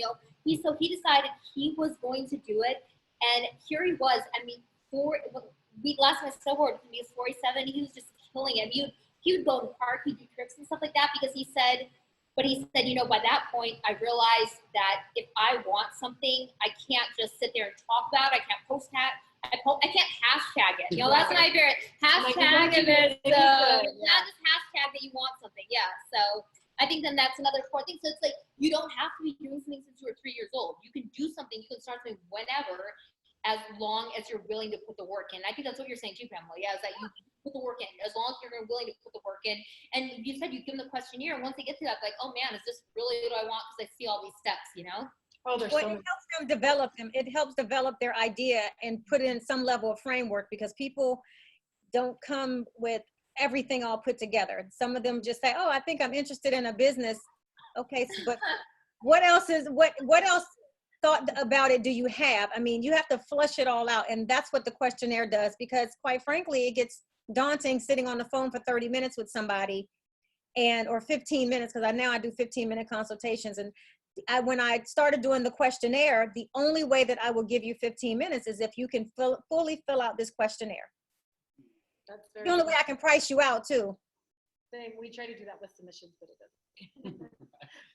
So he decided he was going to do it, and here he was. I mean, last time I snowboarded, he was 47. He was just killing it. He would go to the park, he'd do trips and stuff like that, because he said, by that point, I realized that if I want something, I can't just sit there and talk about it. I can't post that. I can't hashtag it. That's my favorite. Hashtag it. Not just hashtag that you want something. Yeah. So I think then that's another core thing. So it's like, you don't have to be doing something since you were 3 years old. You can do something. You can start something whenever, as long as you're willing to put the work in. I think that's what you're saying too, Pamela. Yeah, is that you put the work in, as long as you're willing to put the work in. And you said you give them the questionnaire, and once they get to that, like, oh man, is this really what I want? Because I see all these steps,
Oh, there's
Well, it helps them develop them. It helps develop their idea and put in some level of framework, because people don't come with everything all put together. Some of them just say, oh, I think I'm interested in a business. Okay, but what else thought about it do you have? I mean, you have to flush it all out. And that's what the questionnaire does, because quite frankly, it gets daunting sitting on the phone for 30 minutes with somebody or 15 minutes, because now I do 15-minute consultations. And when I started doing the questionnaire, the only way that I will give you 15 minutes is if you can fully fill out this questionnaire.
That's
The only way I can price you out too.
Same. We try to do that with submissions, but it doesn't.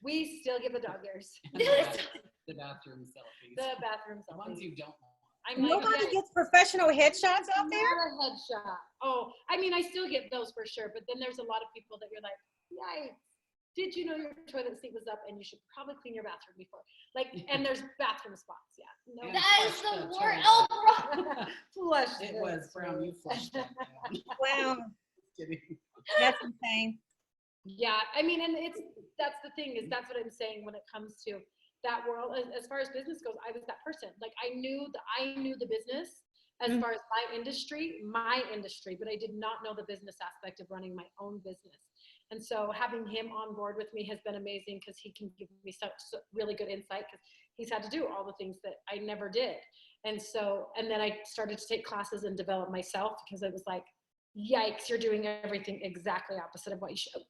We still give the dog ears.
The bathroom selfies.
The bathroom
The ones
selfies.
you don't want.
I'm like,
Nobody
yeah,
gets professional headshots out there.
not a headshot. Oh, I mean, I still get those for sure, but then there's a lot of people that you're like, yikes. Did you know your toilet seat was up and you should probably clean your bathroom before? Like, and there's bathroom spots. Yeah. No.
That is the worst. Oh, bro.
Flush.
It was brown. You flushed that down.
Wow,
Kidding.
that's insane.
Yeah, I mean, and that's the thing, is that's what I'm saying when it comes to that world. As far as business goes, I was that person. Like, I knew the business as far as my industry, but I did not know the business aspect of running my own business. And so having him on board with me has been amazing, because he can give me such really good insight, because he's had to do all the things that I never did. And then I started to take classes and develop myself, because it was like, yikes, you're doing everything exactly opposite of what you should.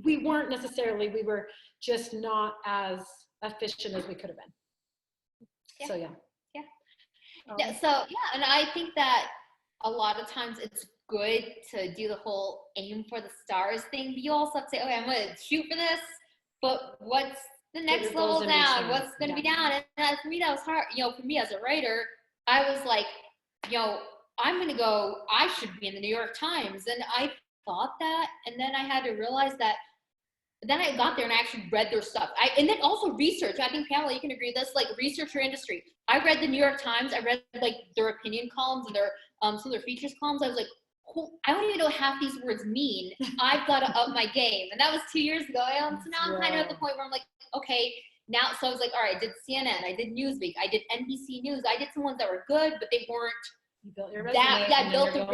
We weren't necessarily, we were just not as efficient as we could have been.
Yeah.
So, yeah.
Yeah, so yeah, and I think that a lot of times it's good to do the whole aim for the stars thing, but you also have to say, okay, I'm gonna shoot for this, but what's the next
your goals
level
in
down?
return.
What's gonna be down? And for me, that was hard. For me as a writer, I was like, I should be in the New York Times, and I thought that, and then I had to realize that. Then I got there and I actually read their stuff. And then also research. I think, Pamela, you can agree with this, like research your industry. I read the New York Times. I read like their opinion columns and their some of their features columns. I was like, I don't even know what half these words mean. I've got to up my game. And that was 2 years ago. So now I'm kind of at the point where I'm like, okay, now, so I was like, all right, I did CNN, I did Newsweek, I did NBC News. I did some ones that were good, but they weren't
You built your resume.
I built the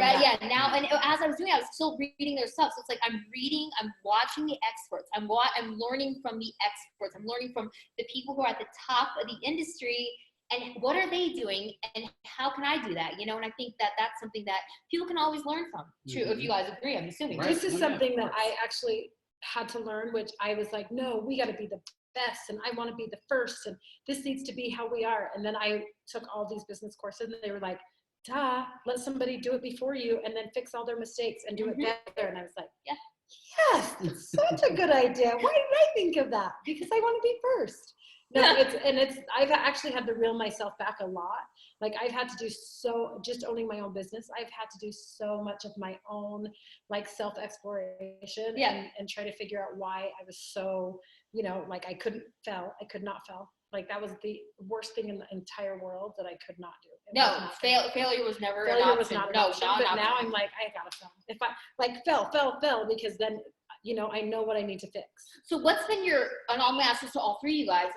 now, and as I was doing, I was still reading their stuff. So it's like I'm reading, I'm watching the experts, I'm learning from the experts, I'm learning from the people who are at the top of the industry, and what are they doing, and how can I do that? And I think that that's something that people can always learn from. True, if you guys agree, I'm assuming.
Right.
This is something that I actually had to learn, which I was like, no, we got to be the best, and I want to be the first, and this needs to be how we are. And then I took all these business courses, and they were like, let somebody do it before you and then fix all their mistakes and do it better. And I was like, yes, that's such a good idea. Why did I think of that? Because I want to be first. No, I've actually had to reel myself back a lot. Like, I've had to do just owning my own business, I've had to do so much of my own like self-exploration and try to figure out why I was so, like I could not fail. Like, that was the worst thing in the entire world that I could not do.
Failure was never an
Failure
option.
was not an option. But now I'm like, I gotta fail. If I like fail, because then I know what I need to fix.
So what's been and I'm gonna ask this to all three of you guys.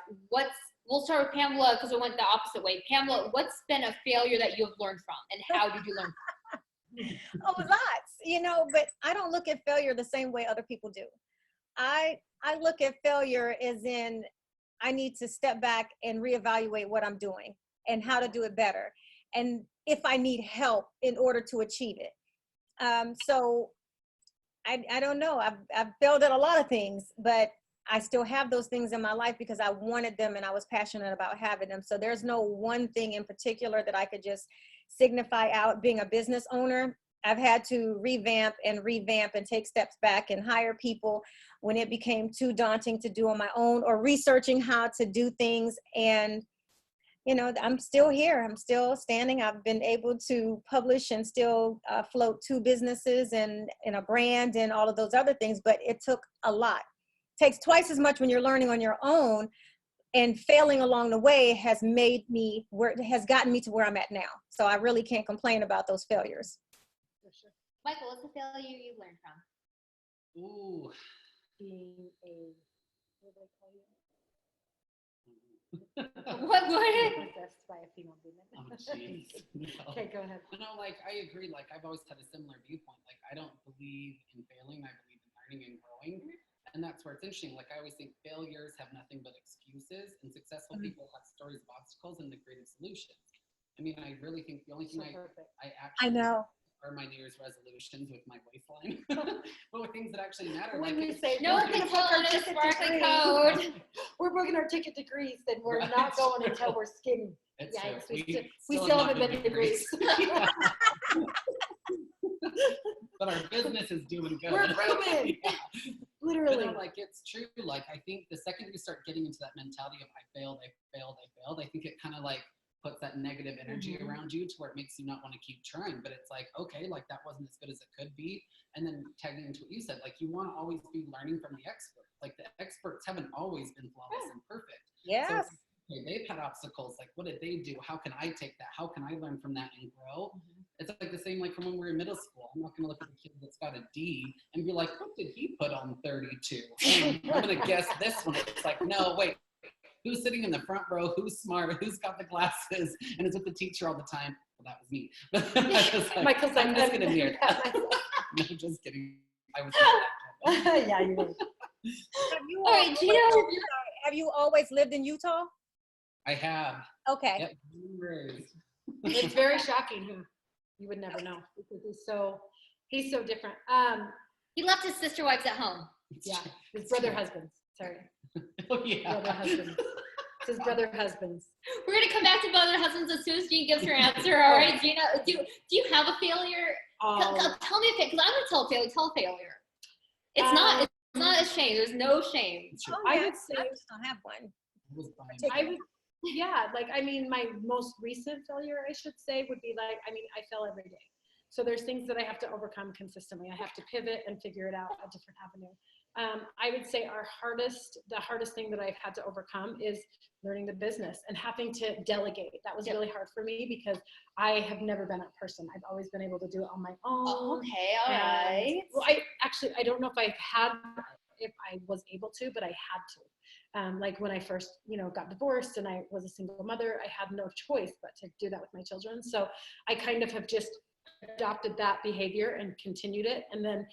We'll start with Pamela, because it went the opposite way. Pamela, what's been a failure that you have learned from, and how did you learn from it?
Oh, lots, but I don't look at failure the same way other people do. I look at failure as in, I need to step back and reevaluate what I'm doing and how to do it better, and if I need help in order to achieve it. So I don't know. I've failed at a lot of things, but I still have those things in my life because I wanted them and I was passionate about having them. So there's no one thing in particular that I could just signify out. Being a business owner, I've had to revamp and take steps back and hire people when it became too daunting to do on my own, or researching how to do things. And, I'm still here. I'm still standing. I've been able to publish and still float 2 businesses and a brand and all of those other things, but it took a lot. It takes twice as much when you're learning on your own, and failing along the way has gotten me to where I'm at now. So I really can't complain about those failures.
For sure.
Michael, what's the failure you've learned from?
Ooh.
Being a, what do I call you?
What?
Possessed by a female demon.
Oh, jeez. No.
Okay, go ahead.
No, like, I agree. Like, I've always had a similar viewpoint. Like, I don't believe in failing. I believe in learning and growing. And that's where it's interesting. Like, I always think failures have nothing but excuses, and successful people have stories of obstacles and the creative solutions. I mean, I really think the only thing I actually
know.
are my New Year's resolutions with my waistline. But with things that actually matter.
When
like,
we say
No
we're
one
gonna
can
book
tell
our
in a
ticket
sparkly
degrees,
code.
we're booking our ticket to Greece, and we're
Right.
not going until we're skinny.
It's
Yikes,
true.
we still haven't been to Greece.
Yeah. But our business is doing good.
We're booming.
Yeah.
Literally.
But no, like, it's true. Like, I think the second you start getting into that mentality of I failed, I think it kind of like puts that negative energy around you to where it makes you not want to keep trying. But it's like, okay, like that wasn't as good as it could be. And then tagging into what you said, like, you want to always be learning from the experts. Like, the experts haven't always been flawless and perfect.
Yes.
So it's, okay, they've had obstacles. Like, what did they do? How can I take that? How can I learn from that and grow? It's like the same, like, from when we were in middle school. I'm not going to look at the kid that's got a D and be like, what did he put on 32? I'm going to guess this one. It's like, no, wait. Who's sitting in the front row? Who's smart? Who's got the glasses? And is with the teacher all the time? Well, that was me. Like,
Michael's like,
I'm just going to mirror.
myself.
No, just kidding. I was
Yeah, you will.
All right, Gina.
Have you always lived in Utah?
I have.
Okay.
Yep. Raised.
It's very shocking. You would never know because he's so different.
He left his sister wives at home.
Yeah, his brother husbands. Sorry,
Oh, yeah.
brother husbands. It's his brother husbands.
We're gonna come back to brother husbands as soon as Jean gives her answer. All right, Gina. Do you have a failure? Tell me a failure, because I'm gonna tell a failure. Tell a failure. It's not a shame. There's no shame.
Oh,
I
yeah,
would say
I just don't have one.
I would. Yeah, like I mean, my most recent failure, I should say, would be like I fail every day. So there's things that I have to overcome consistently. I have to pivot and figure it out a different avenue. I would say the hardest thing that I've had to overcome is learning the business and having to delegate. That was really hard for me because I have never been that person. I've always been able to do it on my own.
Oh, okay, all right.
Well, I don't know if I was able to, but I had to. Like when I first, got divorced and I was a single mother, I had no choice but to do that with my children. So I kind of have just adopted that behavior and continued it. And then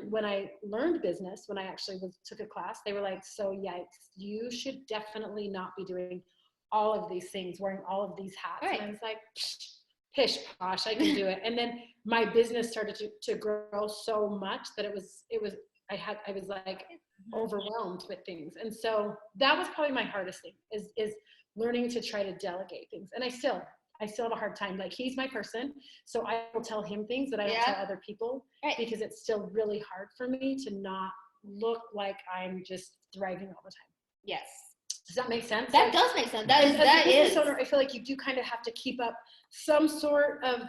when I learned business, when I actually took a class, they were like, so yikes, you should definitely not be doing all of these things, wearing all of these hats. Right. And I was like, pish posh, I can do it. And then my business started to grow so much that I was like overwhelmed with things. And so that was probably my hardest thing is learning to try to delegate things. And I still have a hard time. Like, he's my person, so I will tell him things that I don't tell other people, because it's still really hard for me to not look like I'm just thriving all the time.
Yes.
Does that make sense?
That does make sense. That is.
Owner, I feel like you do kind of have to keep up some sort of,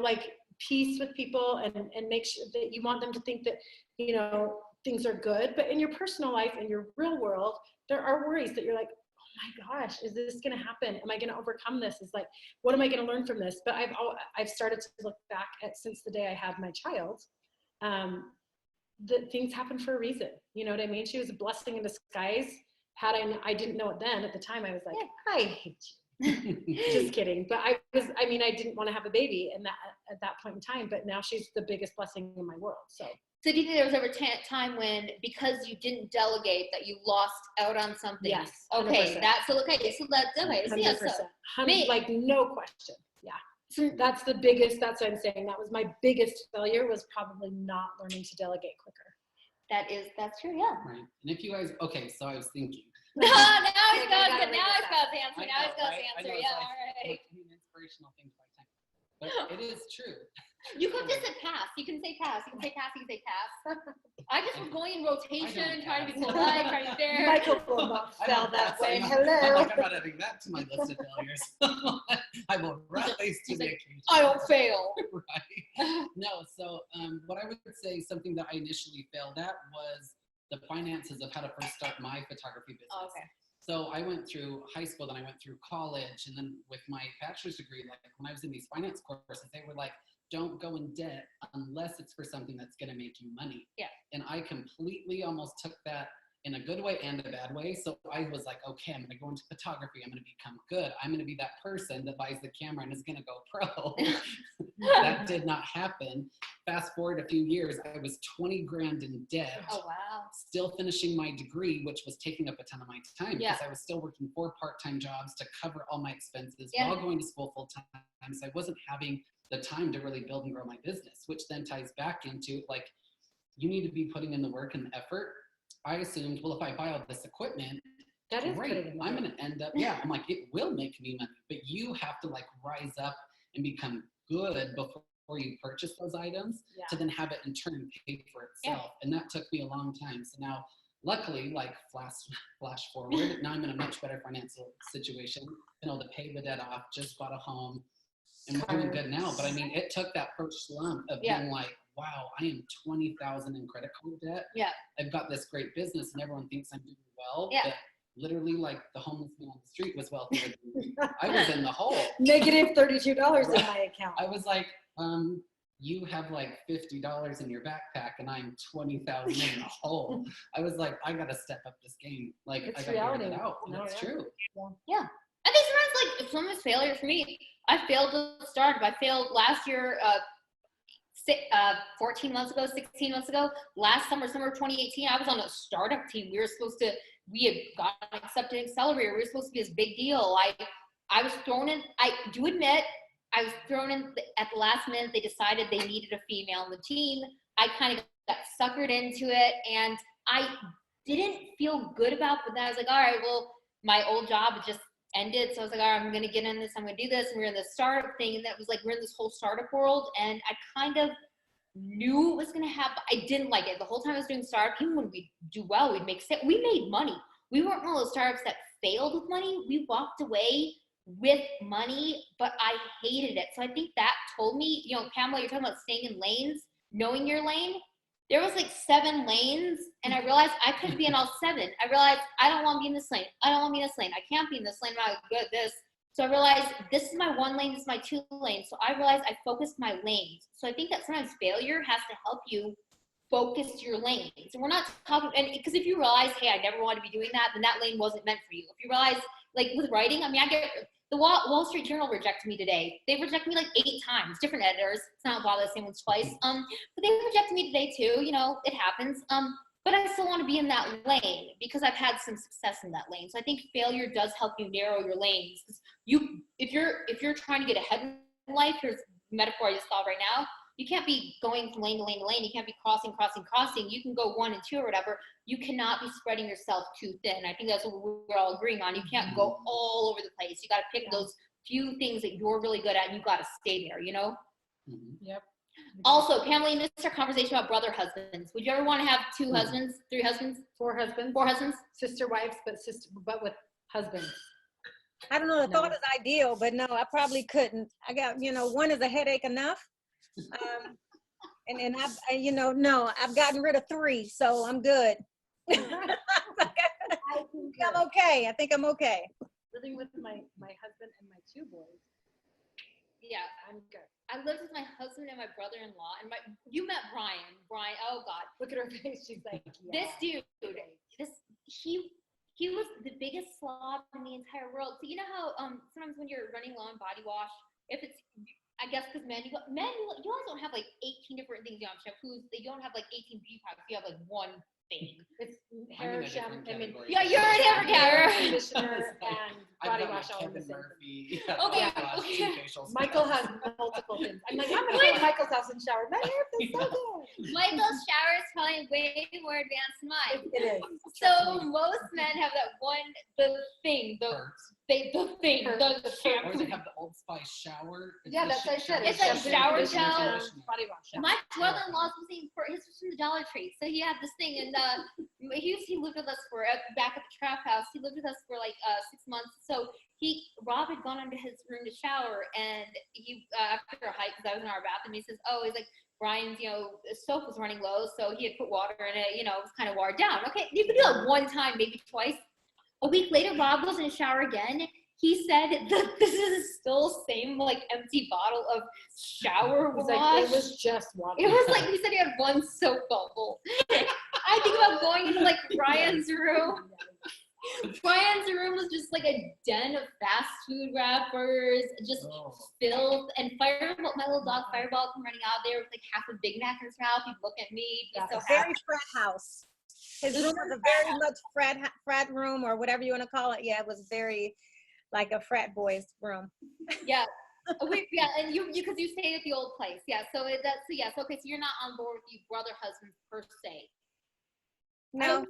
like peace with people and make sure that you want them to think that, things are good. But in your personal life, in your real world, there are worries that you're like, oh my gosh, is this going to happen? Am I going to overcome this? It's like, what am I going to learn from this? But I've started to look back at, since the day I had my child, that things happen for a reason. You know what I mean? She was a blessing in disguise. I didn't know it then. At the time, I was like, I hate you. Just kidding. But I didn't want to have a baby at that point in time, but now she's the biggest blessing in my world.
So do you think there was ever a time when, because you didn't delegate, that you lost out on something?
Yes.
100%. Okay. That's okay. So that's okay.
100%. Like, no question. Yeah. So that's the biggest. That's what I'm saying. That was my biggest failure, was probably not learning to delegate quicker.
That's true. Yeah.
Right. And if you guys, okay, so I was thinking.
Now I've got the answer. Yeah. All right.
An inspirational thing by time. But it is true.
You could just say pass. You can say pass. You can say pass. I just was going in rotation, trying to be polite, trying to be fair.
Michael will not spell that way.
I'm not adding that to my list of failures. I will rise to the occasion.
I don't fail.
Right. No, so what I would say, something that I initially failed at was the finances of how to first start my photography business.
Oh, okay.
So I went through high school, then I went through college, and then with my bachelor's degree, like when I was in these finance courses, they were like, don't go in debt unless it's for something that's going to make you money.
Yeah.
And I completely almost took that in a good way and a bad way. So I was like, okay, I'm going to go into photography. I'm going to become good. I'm going to be that person that buys the camera and is going to go pro. That did not happen. Fast forward a few years, I was 20 grand in debt.
Oh, wow.
Still finishing my degree, which was taking up a ton of my time
Yeah.
because I was still working 4 part-time jobs to cover all my expenses
Yeah.
while going to school full-time. So I wasn't having the time to really build and grow my business, which then ties back into like, you need to be putting in the work and the effort. I assumed, well, if I buy all this equipment,
That is
great,
putting in the
I'm
work.
going to end up, yeah, I'm like, it will make me money, but you have to like rise up and become good before you purchase those items to then have it in turn pay for itself. And that took me a long time. So now, luckily, like flash forward, now I'm in a much better financial situation, been able to pay the debt off, just bought a home, and we're doing good now. But I mean, it took that first slump of being like, wow, I am 20,000 in credit card debt.
Yeah.
I've got this great business and everyone thinks I'm doing well.
Yeah.
But literally, like, the homeless man on the street was wealthier than me. I was in the hole.
Negative $32 in my account.
I was like, you have like $50 in your backpack and I'm 20,000 in the hole. I was like, I gotta step up this game. Like,
It's
I gotta
reality.
get it out. And
No,
that's
yeah.
true.
Yeah. I think sometimes, like, if someone's failure for me, I failed to start. I failed last year, 14 months ago, 16 months ago. Last summer of 2018, I was on a startup team. We had gotten accepted accelerator. We were supposed to be this big deal. I was thrown in, I do admit, I was thrown in at the last minute. They decided they needed a female on the team. I kind of got suckered into it, and I didn't feel good about it. But then I was like, all right, well, my old job just ended. So I was like, all right, I'm going to get in this. I'm going to do this. And we were in this startup thing. And that was like, we're in this whole startup world. And I kind of knew it was going to happen. I didn't like it. The whole time I was doing startup, even when we do well, we made money. We weren't one of those startups that failed with money. We walked away with money, but I hated it. So I think that told me, you know, Pamela, you're talking about staying in lanes, knowing your lane. There was like 7 lanes, and I realized I couldn't be in all 7. I realized I don't want to be in this lane. I don't want to be in this lane. I can't be in this lane. I'm not good at this. So I realized this is my 1 lane, this is my 2 lanes. So I realized I focused my lanes. So I think that sometimes failure has to help you focus your lanes. And we're not talking, and because if you realize, hey, I never want to be doing that, then that lane wasn't meant for you. If you realize, like with writing, I mean, I get the Wall Street Journal rejected me today. They rejected me like 8 times, different editors. It's not bother the same ones twice. But they rejected me today too. You know, it happens. But I still want to be in that lane because I've had some success in that lane. So I think failure does help you narrow your lanes. If you're trying to get ahead in life, here's a metaphor I just thought right now. You can't be going from lane to lane to lane. You can't be crossing. You can go 1 and 2 or whatever. You cannot be spreading yourself too thin. I think that's what we're all agreeing on. You can't go all over the place. You got to pick those few things that you're really good at, and you got to stay there, you know?
Mm-hmm.
Yep.
Also, Pamela, you missed our conversation about brother husbands. Would you ever want to have 2 husbands, 3 husbands,
4 husbands,
4 husbands?
sister wives, but with husbands.
I don't know. The
No.
thought is ideal, but no, I probably couldn't. I got, 1 is a headache enough. And I've gotten rid of 3, so I'm good. I'm okay. I think I'm okay.
Living with my husband and my 2 boys.
Yeah,
I'm good.
I lived with my husband and my brother-in-law, and you met Brian. Oh God,
Look at her face. She's like, yeah.
this dude, he was the biggest slob in the entire world. So you know how sometimes when you're running low on body wash, if it's, I guess because you guys don't have like 18 different things you have shampoos. You don't have like 18 beauty products. You have like 1 thing.
It's
I'm
hair
in a
shampoo.
different category.
Yeah, you're in hair care.
Conditioner and
I've
body
got my
wash all in the
Kevin
same.
Murphy.
Okay,
body wash,
okay.
2 facial
Michael
scrubs.
has multiple things. I'm like, I'm gonna go to Michahel's house and shower. My hair feels so good.
Michael's shower is probably way more advanced than mine.
It is.
So most men have that the thing,
Hurts.
the
Or
shampoo.
they have the Old Spice shower.
Yeah, that's what I said.
It's like shower
conditioner,
gel.
conditioner.
Body wash. Yeah.
My brother-in-law's his was from the Dollar Tree, so he had this thing, and he lived with us back at the trap house. He lived with us for like 6 months. So Rob had gone into his room to shower, and he after a hike, because I was in our bathroom, he's like, Brian's, the soap was running low, so he had put water in it. It was kind of watered down. Okay, you could do that 1 time, maybe twice. A week later, Rob goes in the shower again. He said that this is still same like empty bottle of shower wash.
Like, it was just water.
It was like he said he had 1 soap bubble. I think about I'm going into like Brian's room. Brian's room was just like a den of fast food wrappers, just filth and Fireball. My little dog Fireball come running out there with like half a Big Mac in his mouth. He'd look at me. He'd be so
Very
happy.
frat house. His room was a very much frat room, or whatever you want to call it. Yeah, it was very like a frat boy's room.
Yeah. And you because you stayed at the old place. Yeah. So yes. Okay. So you're not on board with you brother husbands per se.
No.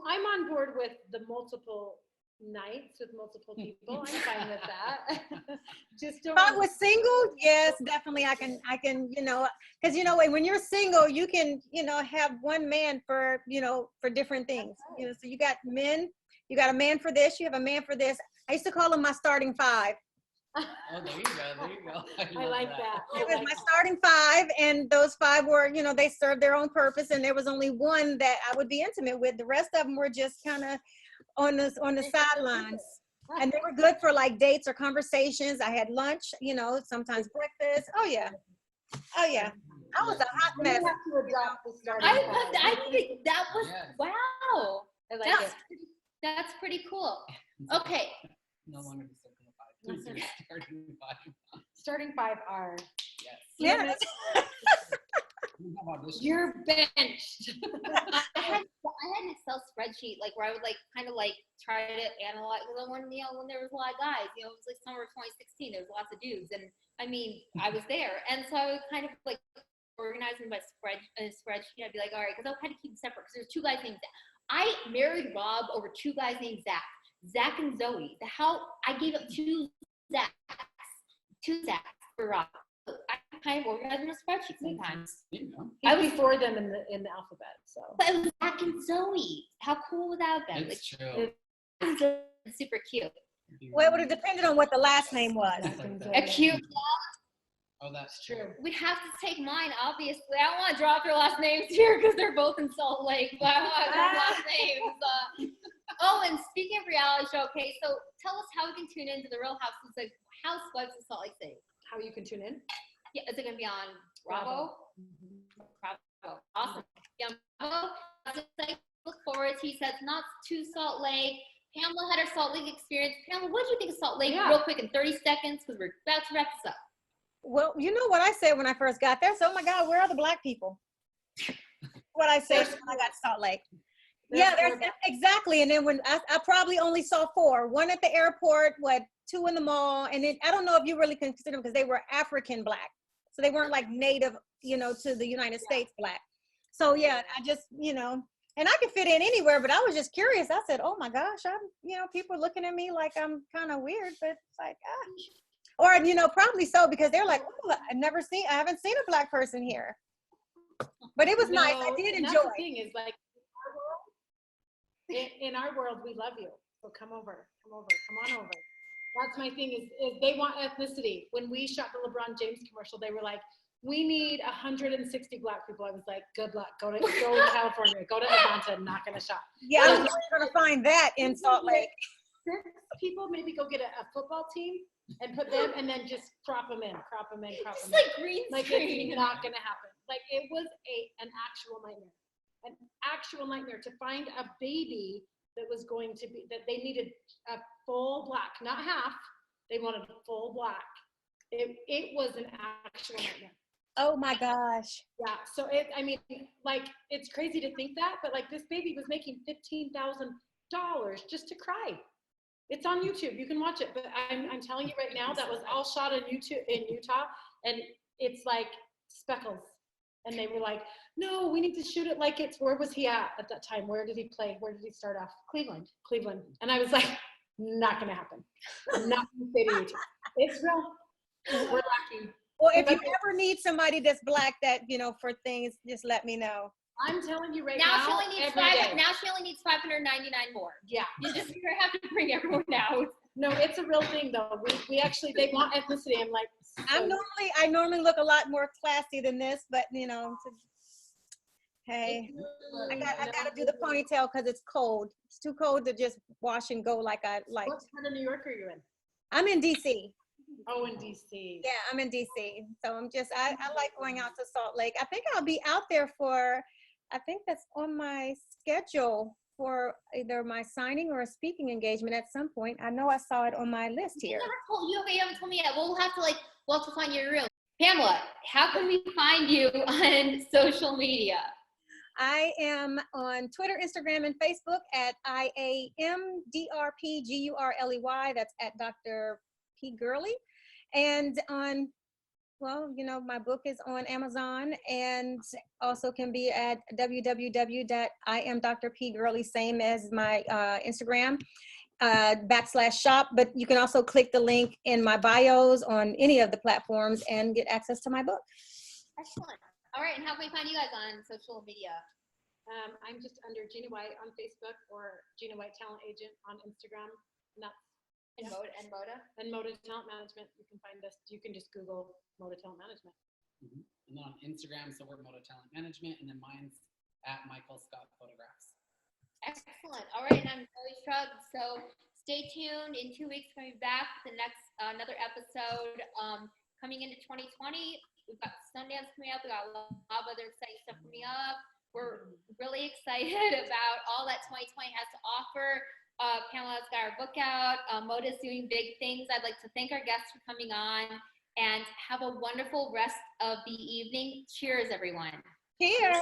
I'm on board with the multiple nights with multiple people. I'm fine with that. Just don't.
If I was single, yes, definitely I can, because when you're single, you can, have one man for different things. So you got men, you got a man for this, you have a man for this. I used to call them my starting five.
Oh, there you go.
I like that.
It was my starting five, and those five were, they served their own purpose, and there was only one that I would be intimate with. The rest of them were just kind of on the sidelines, and they were good for like dates or conversations. I had lunch, sometimes breakfast. Oh yeah. I was a hot mess.
I think that was wow.
I like it.
That's pretty cool. Okay.
No longer the circle of five. Starting five.
Starting five are.
Yes.
You're benched.
I had an Excel spreadsheet where I would kind of try to analyze when there was a lot of guys, it was like summer of 2016, there was lots of dudes, and I mean I was there, and so I would kind of organize them by spreadsheet. I'd be like, all right, because I'll kind of keep them separate because there's two guys named Zach. I married Rob over two guys named Zach and Zoe. How I gave up two Zachs for Rob. I kind of organized in a spreadsheet sometimes.
I was before them in the alphabet, so.
But it was Zach and Zoe. How cool would that have been?
It's true.
It's super cute.
Well, it would have depended on what the last name was.
A cute.
Oh, that's true.
We'd have to take mine, obviously. I don't want to drop their last names here because they're both in Salt Lake, but I want their last names. Oh, and speaking of reality show, okay, so tell us how we can tune into the Real Housewives of Salt Lake City.
How you can tune in?
Yeah, is it going to be on Bravo? Bravo. Awesome. Yeah, Bravo. Look forward to. He says not to Salt Lake. Pamela had her Salt Lake experience. Pamela, what did you think of Salt Lake? Real quick in 30 seconds because we're about to wrap this up.
Well, you know what I said when I first got there? So, oh my God, where are the black people? What I said when I got to Salt Lake. There's exactly. And then when I probably only saw four, one at the airport, two in the mall. And then I don't know if you really consider them because they were African black. So they weren't like native, to the United States black. So I just, and I could fit in anywhere, but I was just curious. I said, oh my gosh, people looking at me like I'm kind of weird, but it's like, or, probably so because they're like, oh, I haven't seen a black person here. But it was nice. I did enjoy.
That's the thing is in our world, we love you. So come on over. That's my thing is they want ethnicity. When we shot the LeBron James commercial, they were like, we need 160 black people. I was like, good luck. Go to California. Go to Atlanta. Not going to shop.
Yeah, I was going to find that in Salt Lake.
6 people maybe go get a football team and put them and then just crop them in.
Just like green screen.
It's not going to happen. It was an actual nightmare. An actual nightmare to find a baby that was going to be, that they needed a full black, not half. They wanted full black. It was an actual nightmare.
Oh my gosh.
Yeah. So it's crazy to think that, but this baby was making $15,000 just to cry. It's on YouTube. You can watch it. But I'm telling you right now, that was all shot in Utah, and it's like speckles. And they were like, no, we need to shoot it like it's, where was he at that time? Where did he play? Where did he start off? Cleveland. And I was like, not going to happen. I'm not going to say to YouTube. It's real. We're lucky.
Well, if you ever need somebody that's black that, for things, just let me know.
I'm telling you
now. Now she only needs 599 more.
Yeah.
You just have to bring everyone out.
No, it's a real thing though. We actually, they want ethnicity. I'm like,
I normally look a lot more classy than this, but hey, I got to do the ponytail because it's cold. It's too cold to just wash and go like I like.
What part of New York are you in?
I'm in DC.
Oh, in DC.
Yeah, I'm in DC. So I like going out to Salt Lake. I think I'll be out there for I think that's on my schedule for either my signing or a speaking engagement at some point. I know I saw it on my list here.
You haven't told me yet. We'll have to find your room. Pamela, how can we find you on social media?
I am on Twitter, Instagram, and Facebook at IAMDRPGURLEY. That's at Dr. P. Gurley. And on, well, you know, my book is on Amazon and also can be at www.IamDrPGurley, same as my Instagram, /shop. But you can also click the link in my bios on any of the platforms and get access to my book.
Excellent. All right, and how can we find you guys on social media?
I'm just under Gina White on Facebook or Gina White Talent Agent on Instagram.
And Moda?
And Moda Talent Management. You can find us. You can just Google Moda Talent Management.
Mm-hmm. And then on Instagram, so we're Moda Talent Management, and then mine's at Michael Scott Photographs.
Excellent. All right, and I'm Zoe Shrug. So stay tuned. In 2 weeks, we'll be back with the next another episode. Coming into 2020, we've got Sundance coming up. We got a lot of other exciting stuff coming up. We're really excited about all that 2020 has to offer. Pamela's got our book out. Moda's doing big things. I'd like to thank our guests for coming on and have a wonderful rest of the evening. Cheers, everyone.
Cheers.